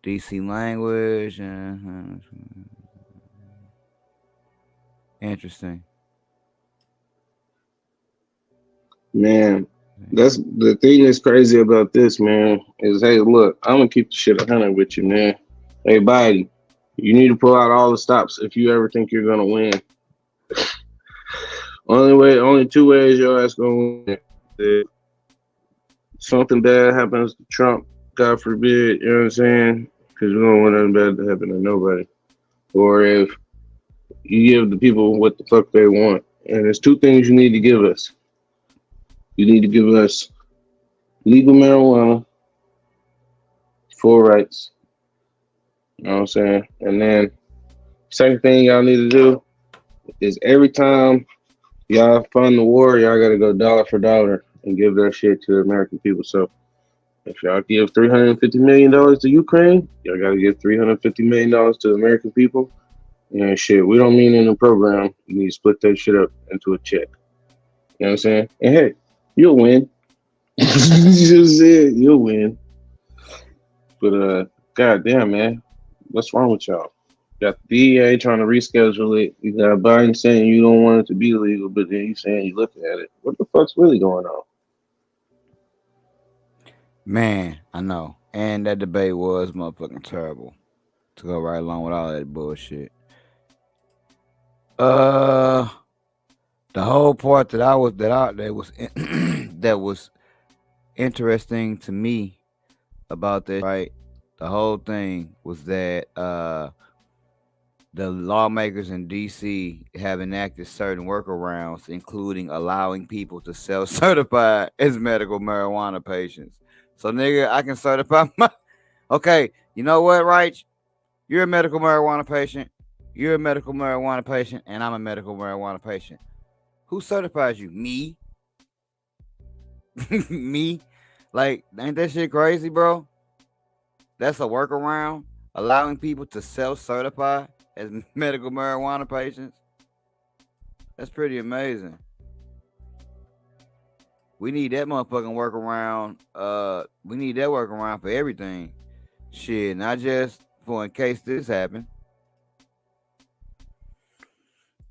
DC language. Interesting. Man, that's the thing that's crazy about this, man, is hey, look, I'm gonna keep the shit 100 with you, man. Hey, Biden, you need to pull out all the stops if you ever think you're gonna win. Only two ways your ass gonna win. If something bad happens to Trump, God forbid, you know what I'm saying? Because we don't want nothing bad to happen to nobody. Or if you give the people what the fuck they want. And there's two things you need to give us. You need to give us legal marijuana, full rights. You know what I'm saying? And then second thing y'all need to do is every time y'all fund the war, y'all gotta go dollar for dollar and give that shit to the American people. So if y'all give $350 million to Ukraine, y'all gotta give $350 million to the American people. And shit, we don't mean in the program. You need to split that shit up into a check. You know what I'm saying? And hey, you'll win. You just said you'll win. But goddamn, man, what's wrong with y'all? You got the DEA trying to reschedule it. You got Biden saying you don't want it to be legal, but then you saying you looking at it. What the fuck's really going on? Man, I know. And that debate was motherfucking terrible. To go right along with all that bullshit. The whole part that was interesting to me about this, right? The whole thing was that the lawmakers in DC have enacted certain workarounds, including allowing people to self-certify as medical marijuana patients. So, nigga, I can certify my. Okay, you know what, right? You're a medical marijuana patient. You're a medical marijuana patient, and I'm a medical marijuana patient. Who certifies you? Me? Me? Like, ain't that shit crazy, bro? That's a workaround, allowing people to self-certify as medical marijuana patients. That's pretty amazing. We need that motherfucking workaround. We need that workaround for everything. Shit, not just for in case this happened.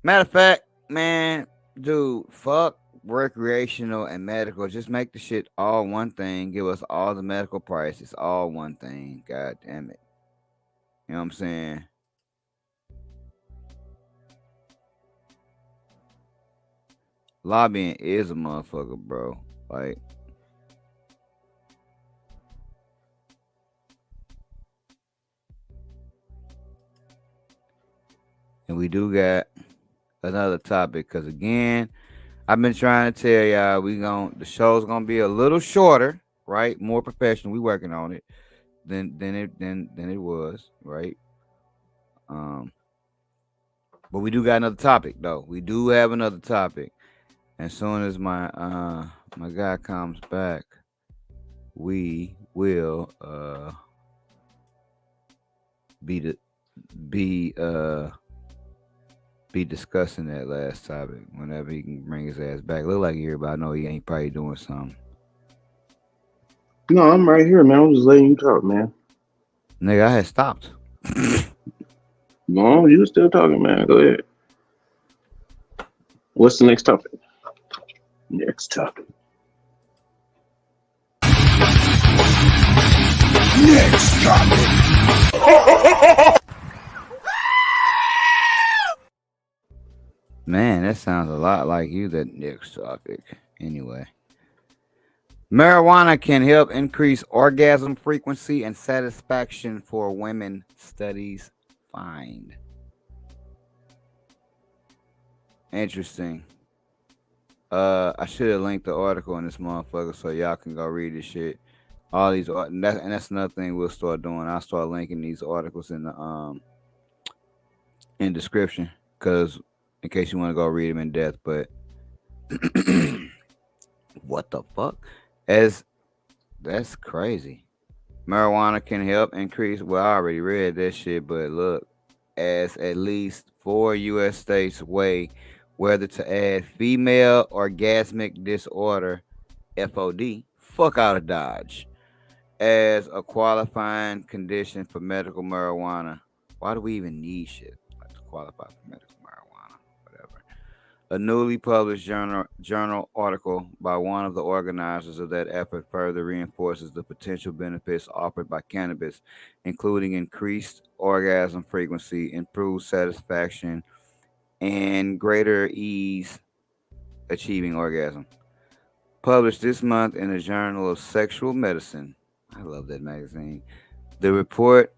Matter of fact, man, dude, fuck recreational and medical. Just make the shit all one thing. Give us all the medical prices, all one thing. God damn it. You know what I'm saying? Lobbying is a motherfucker, bro. Like, and we do got another topic because again, I've been trying to tell y'all the show's gonna be a little shorter, right? More professional. We working on it than it was, right? Um, but we do got another topic though. We do have another topic. As soon as my guy comes back, we will be discussing that last topic whenever he can bring his ass back. Look like here, but I know he ain't probably doing something. No, I'm right here, man. I'm just letting you talk, man. Nigga, I had stopped. No, you still talking, man. Go ahead. What's the next topic? Next topic. Next topic. Man, that sounds a lot like you, that next topic. Anyway. Marijuana can help increase orgasm frequency and satisfaction for women, studies find. Interesting. I should have linked the article in this motherfucker so y'all can go read this shit. All these and that's another thing we'll start doing. I'll start linking these articles in description because in case you want to go read them in depth. But what the fuck? As That's crazy. Marijuana can help increase. Well, I already read that shit, but look, as at least 4 U.S. states weigh whether to add female orgasmic disorder (FOD) fuck out of Dodge as a qualifying condition for medical marijuana. Why do we even need shit like to qualify for medical marijuana? Whatever. A newly published journal article by one of the organizers of that effort further reinforces the potential benefits offered by cannabis, including increased orgasm frequency, improved satisfaction, and greater ease achieving orgasm. Published this month in the Journal of Sexual Medicine. I love that magazine. The report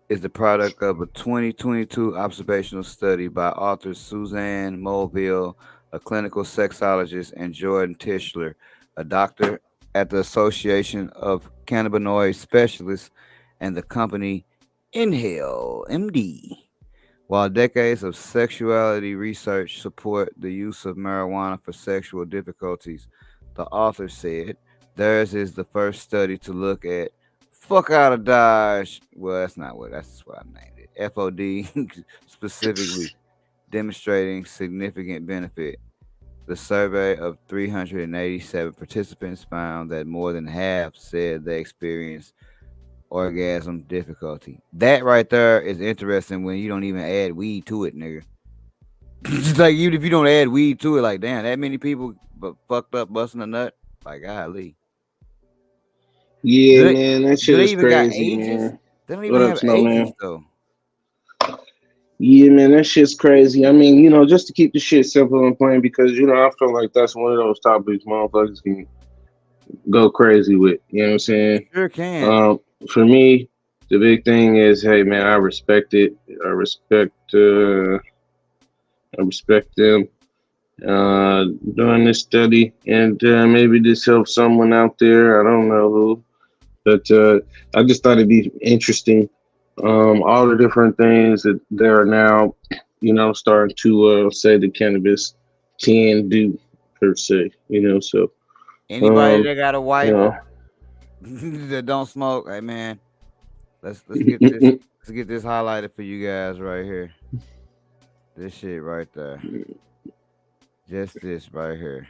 is the product of a 2022 observational study by authors Suzanne Mulville, a clinical sexologist, and Jordan Tischler, a doctor at the Association of Cannabinoid Specialists, and the company Inhale MD. While decades of sexuality research support the use of marijuana for sexual difficulties, the author said theirs is the first study to look at fuck out of Dodge. Well, that's what I named it. FOD specifically demonstrating significant benefit. The survey of 387 participants found that more than half said they experienced orgasm difficulty. That right there is interesting when you don't even add weed to it, nigga. Just like even if you don't add weed to it, like damn, that many people but fucked up busting a nut. Like golly. Yeah, Do they man, that do shit they is even got crazy, ages? man. They don't What even up, have ages Snowman? though. Yeah, man, that shit's crazy. I mean, just to keep the shit simple and plain, because I feel like that's one of those topics motherfuckers can go crazy with. You know what I'm saying? Sure can. Um, for me, the big thing is, hey, man, I respect it. I respect, I respect them doing this study, and maybe this helps someone out there. I don't know who, but I just thought it'd be interesting. All the different things that there are now, starting to say the cannabis can do per se. So Anybody um, that got a you wife know, that don't smoke, hey man, let's get this highlighted for you guys right here. This shit right there. Just this right here.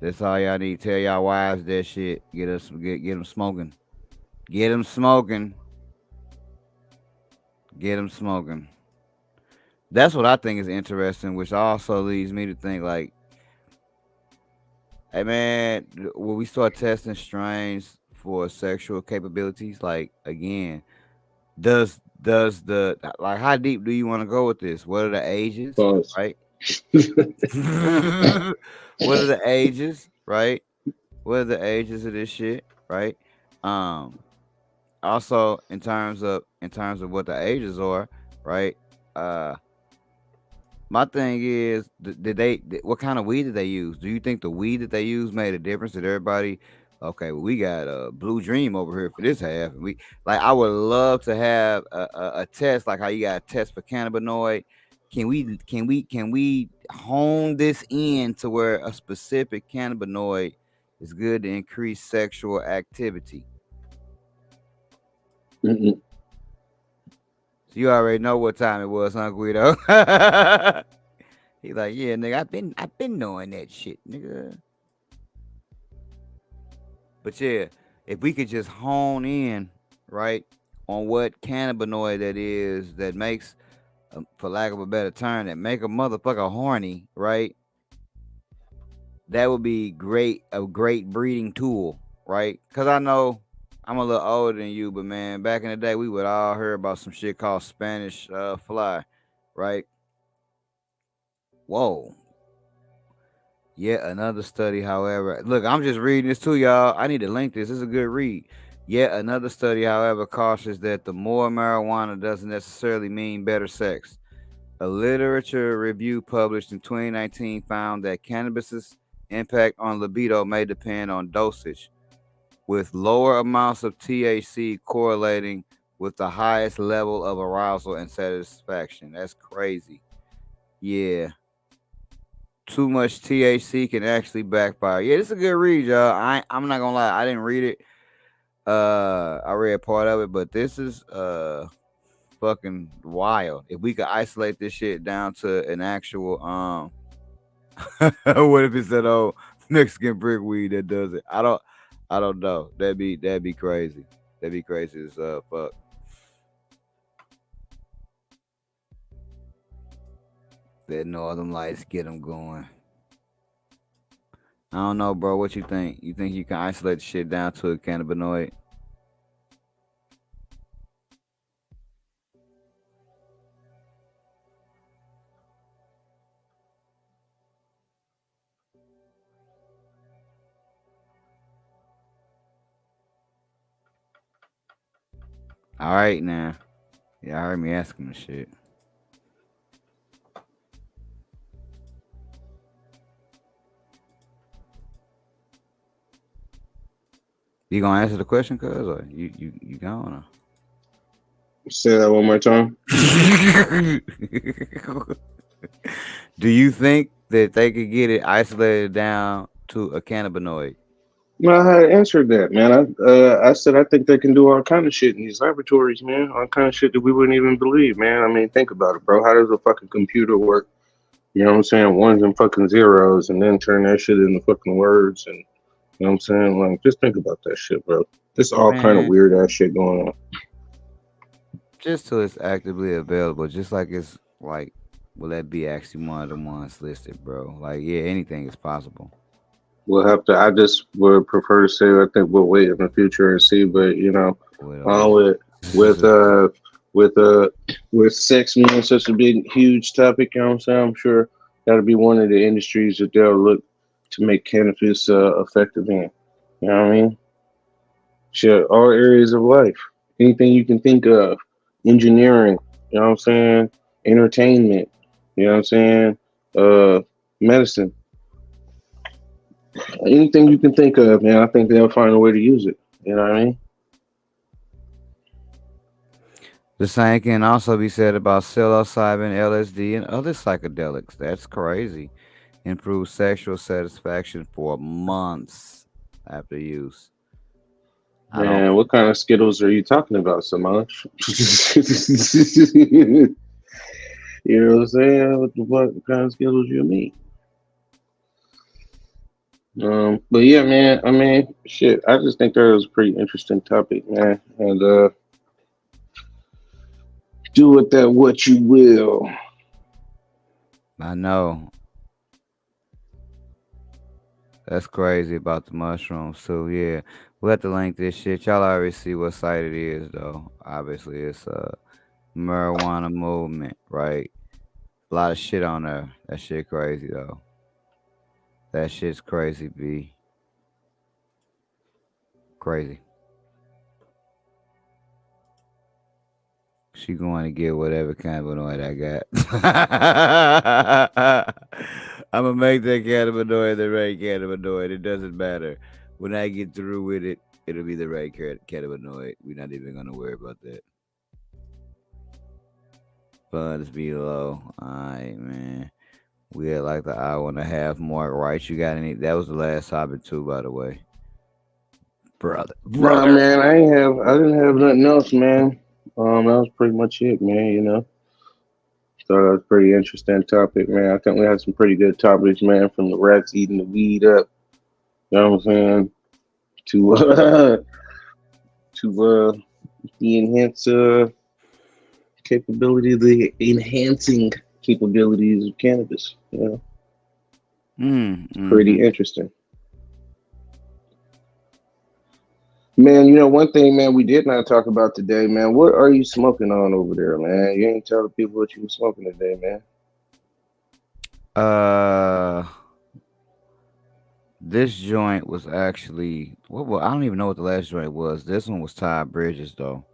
That's all y'all need. Tell y'all wives that shit. Get them smoking. Get them smoking. Get them smoking. That's what I think is interesting, which also leads me to think like, hey man, when we start testing strains for sexual capabilities, like again, does the like how deep do you want to go with this? What are the ages, pause. right? What are the ages, right? What are the ages of this shit, right? Um, Also in terms of what the ages are, right? Uh, my thing is, what kind of weed did they use? Do you think the weed that they used made a difference? Did everybody? Okay, well, we got a Blue Dream over here for this half, and we like. I would love to have a test like how you got a test for cannabinoid. Can we hone this in to where a specific cannabinoid is good to increase sexual activity? Mm-mm. So you already know what time it was, huh, Guido? He like, yeah, nigga, I've been knowing that shit, nigga. But yeah, if we could just hone in, right, on what cannabinoid that is that makes, for lack of a better term, that make a motherfucker horny, right? That would be a great breeding tool, right? Cause I know I'm a little older than you, but man, back in the day, we would all hear about some shit called Spanish fly, right? Whoa. Yet another study, however, look, I'm just reading this to y'all. I need to link this. This is a good read. Yet another study, however, cautions that the more marijuana doesn't necessarily mean better sex. A literature review published in 2019 found that cannabis's impact on libido may depend on dosage, with lower amounts of THC correlating with the highest level of arousal and satisfaction. That's crazy. Yeah. Too much THC can actually backfire. Yeah, this is a good read, y'all. I'm not gonna lie, I didn't read it. I read part of it, but this is fucking wild. If we could isolate this shit down to an actual what if it's that old Mexican brick weed that does it? I don't know. That'd be crazy. That'd be crazy as fuck. That Northern Lights get them going. I don't know, bro. What you think? You think you can isolate the shit down to a cannabinoid? All right, now. Yeah, I heard me asking the shit. You gonna answer the question, cuz, or you gonna? Say that one more time. Do you think that they could get it isolated down to a cannabinoid? No, I had answered that, man. I said I think they can do all kind of shit in these laboratories, man. All kind of shit that we wouldn't even believe, man. I mean, think about it, bro. How does a fucking computer work? You know what I'm saying? Ones and fucking zeros, and then turn that shit into fucking words, and you know what I'm saying? Like, just think about that shit, bro. There's all kind of Man, weird ass shit going on. just till it's actively available, just like it's like, will that be actually one of the ones listed, bro? Like, yeah, anything is possible. We'll have to. I just would prefer to say I think we'll wait in the future and see. But you know, Well, uh, with with uh with uh with sex being such a big huge topic, you know what I'm saying? I'm sure that'll be one of the industries that they'll look to make cannabis effective in. You know what I mean? Shit, all areas of life, anything you can think of, engineering. You know what I'm saying? Entertainment. You know what I'm saying? Uh, medicine. Anything you can think of, man. I think they'll find a way to use it. You know what I mean? the same can also be said about psilocybin, LSD, and other psychedelics. That's crazy. Improve sexual satisfaction for months after use. I don't. Man, what kind of Skittles are you talking about, Samaj? You know what I'm saying? What kind of Skittles you mean? But yeah, man. I mean, shit. I just think that was a pretty interesting topic, man. And do with that what you will. I know. That's crazy about the mushrooms. So yeah, we'll have to link this shit. Y'all already see what site it is, though. Obviously, it's marijuana movement, right? A lot of shit on there. That shit crazy though. That shit's crazy, B. Crazy. She going to get whatever cannabinoid I got. I'm gonna make that cannabinoid the right cannabinoid. It doesn't matter. When I get through with it, it'll be the right cannabinoid. We're not even gonna worry about that. Funds be low. Alright, man. We had like the hour and a half mark, right? You got any? That was the last topic too, by the way, brother. Nah, Brother. man. I didn't have nothing else, man. That was pretty much it, man. You know. Thought that was a pretty interesting topic, man. I think we had some pretty good topics, man, from the rats eating the weed up. You know what I'm saying? To to the the enhancing capabilities of cannabis. You know, it's Mm-hmm. pretty interesting. Man, you know, one thing, man, we did not talk about today, man. What are you smoking on over there, man? You ain't tell the people what you were smoking today, man. Uh, this joint was actually what? Well, I don't even know what the last joint was. This one was Todd Bridges though.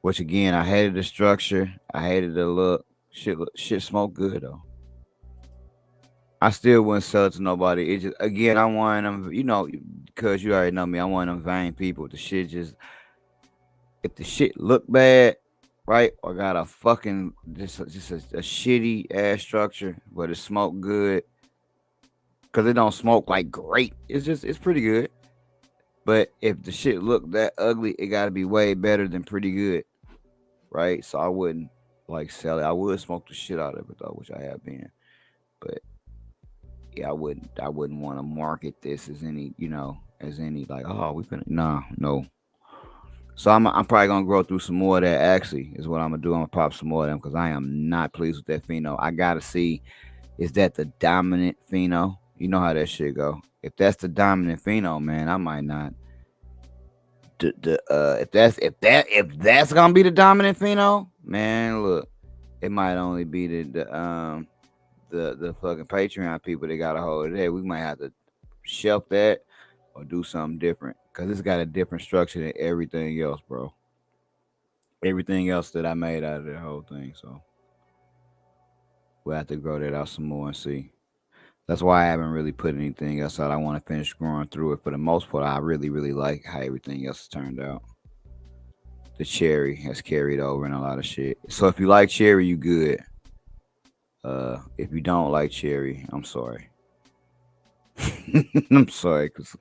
Which again, I hated the structure. I hated the look. Shit smoke good though. I still wouldn't sell it to nobody. It just again, I'm one of them, because you already know me. I'm one of them vain people. The shit just if the shit look bad, right, or got a fucking just a shitty ass structure, but it smoke good, because it don't smoke like great. It's pretty good. But if the shit look that ugly, it got to be way better than pretty good, right? So I wouldn't like sell it. I would smoke the shit out of it though, which I have been. But yeah, I wouldn't want to market this as any like, oh, we finna nah, no. So I'm probably gonna grow through some more of that. Actually, is what I'm gonna do. I'm gonna pop some more of them because I am not pleased with that pheno. I gotta see, is that the dominant pheno? You know how that shit go. If that's the dominant pheno, man, I might not. If that's gonna be the dominant pheno, man, look, it might only be the fucking Patreon people that got a hold of that. We might have to shelf that or do something different because it's got a different structure than everything else, bro. Everything else that I made out of the whole thing. So we'll have to grow that out some more and see. That's why I haven't really put anything else out. I want to finish growing through it. For the most part, I really, really like how everything else has turned out. The cherry has carried over in a lot of shit. So if you like cherry, you good. If you don't like cherry, I'm sorry. I'm sorry, because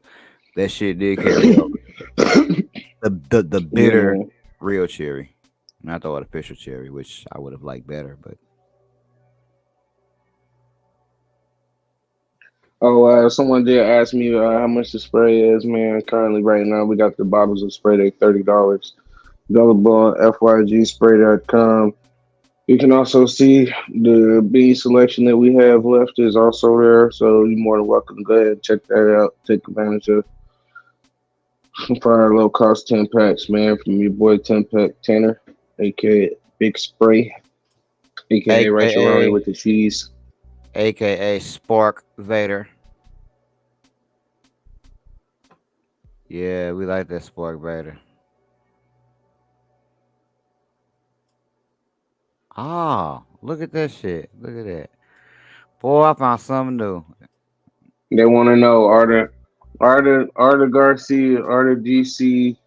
that shit did carry over. The Yeah, bitter man. real cherry, not the artificial cherry, which I would have liked better. But Oh, someone did ask me how much the spray is, man. Currently, right now, we got the bottles of spray. They $30. Available on fygspray.com. You can also see the bean selection that we have left is also there, so you're more than welcome to go ahead and check that out. Take advantage of fire low cost 10 packs, man, from your boy 10 Pack Tanner, aka Big Spray, aka Rice AKA with the cheese. AKA Spark Vader. Yeah, we like that Spark Vader. Ah, look at that shit. Look at that. Boy, I found something new. They want to know are the Garcia, are the DC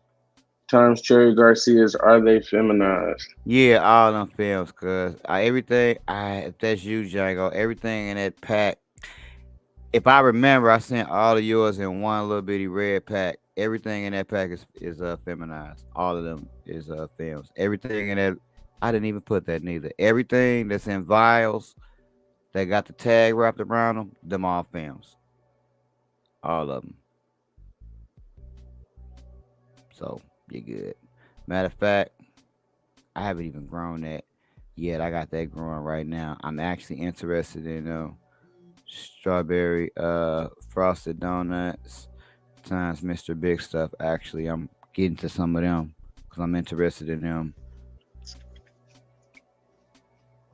times Cherry Garcias, are they feminized? Yeah, all them films, cause everything. If that's you, Django, everything in that pack. If I remember, I sent all of yours in one little bitty red pack. Everything in that pack is feminized. All of them is films. Everything in that, I didn't even put that neither. Everything that's in vials that got the tag wrapped around them all films. All of them. So you're good. Matter of fact, I haven't even grown that yet. I got that growing right now. I'm actually interested in strawberry frosted donuts times Mr. Big Stuff. Actually, I'm getting to some of them because I'm interested in them.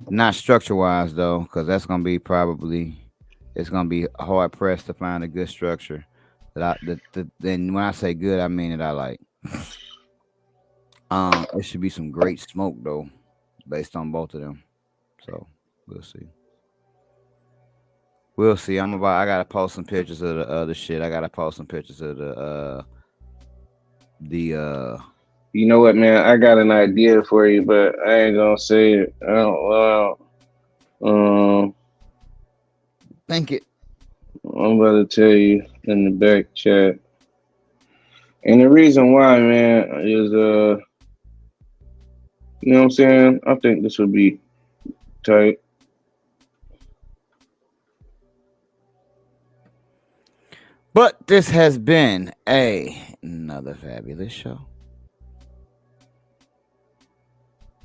Not structure wise though, because that's gonna be probably it's gonna be hard pressed to find a good structure. Then when I say good, I mean that I like. It should be some great smoke though, based on both of them. So we'll see. We'll see. I gotta post some pictures of the other shit. I gotta post some pictures of the. You know what, man? I got an idea for you, but I ain't gonna say it out loud. Um, Think it. I'm about to tell you in the back chat, and the reason why, man, is you know what I'm saying? I think this would be tight. But this has been another fabulous show.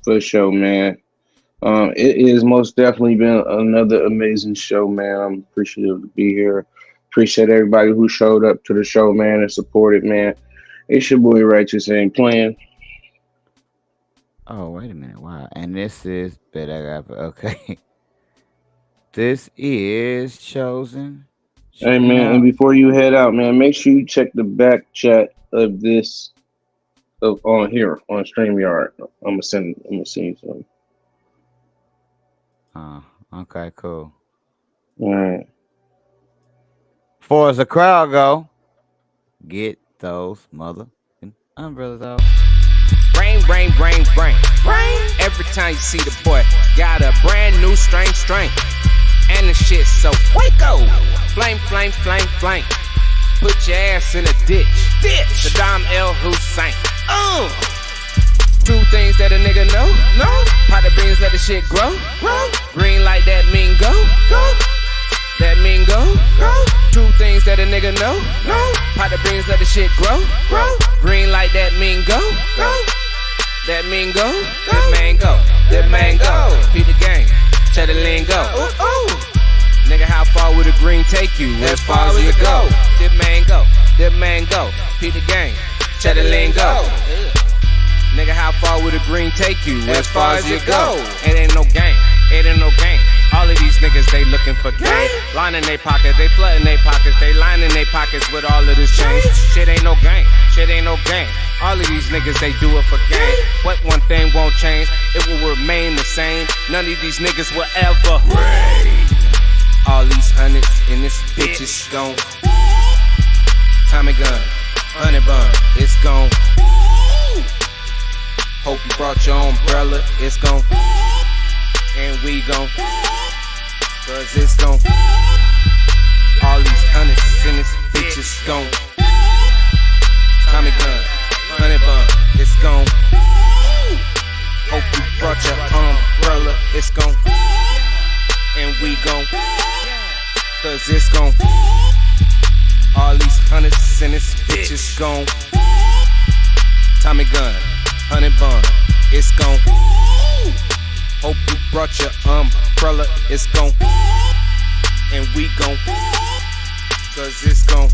For sure, man. It is most definitely been another amazing show, man. I'm appreciative to be here. Appreciate everybody who showed up to the show, man, and supported, man. It's your boy Righteous ain't playing. Oh, wait a minute. Wow. And this is better. Okay. This is chosen. Hey, Shooting man, and out. before you head out, man, make sure you check the back chat of this on here on StreamYard. I'm gonna send you something. Okay, cool. All right. Far as the crowd go, get those mother umbrellas out. Rain, rain, rain, rain, rain. Every time you see the boy, got a brand new strain. And the shit so Waco. Flame, flame, flame, flame. Put your ass in a ditch. Saddam El Hussein. Two things that a nigga know. Pot the beans, let the shit grow. Green light, that mean go. That mean go. Two things that a nigga know. Pot the beans, let the shit grow. Green light, that mean go. That mean go. That man go. That man go. Beat the game. Cheddar lingo. Nigga, how far would a green take you? As far as you go. That man go. That man go. Beat the game. Cheddar lingo. Nigga, how far would a green take you? As far as you go. It ain't no game. It ain't no game. All of these niggas, they looking for game. Lining they pockets, they flooding they pockets, they lining they pockets with all of this change. Shit ain't no game. Shit ain't no game. All of these niggas, they do it for game. But one thing won't change, it will remain the same. None of these niggas will ever reign. All these hundreds in this bitch is gone. Tommy gun, honey bun, it's gone. Hope you brought your umbrella, it's gone. And we gon' cause it's gon' all these hundreds in this bitch is gone. Tommy gun, honey bun, it's gone. Hope you brought your umbrella, it's gone. And we gon' cause it's gon' all these hundreds in this bitch is gone. Tommy gun, honey bun, it's gone. Hope you brought your umbrella, it's gone. And we gon' cause it's gone.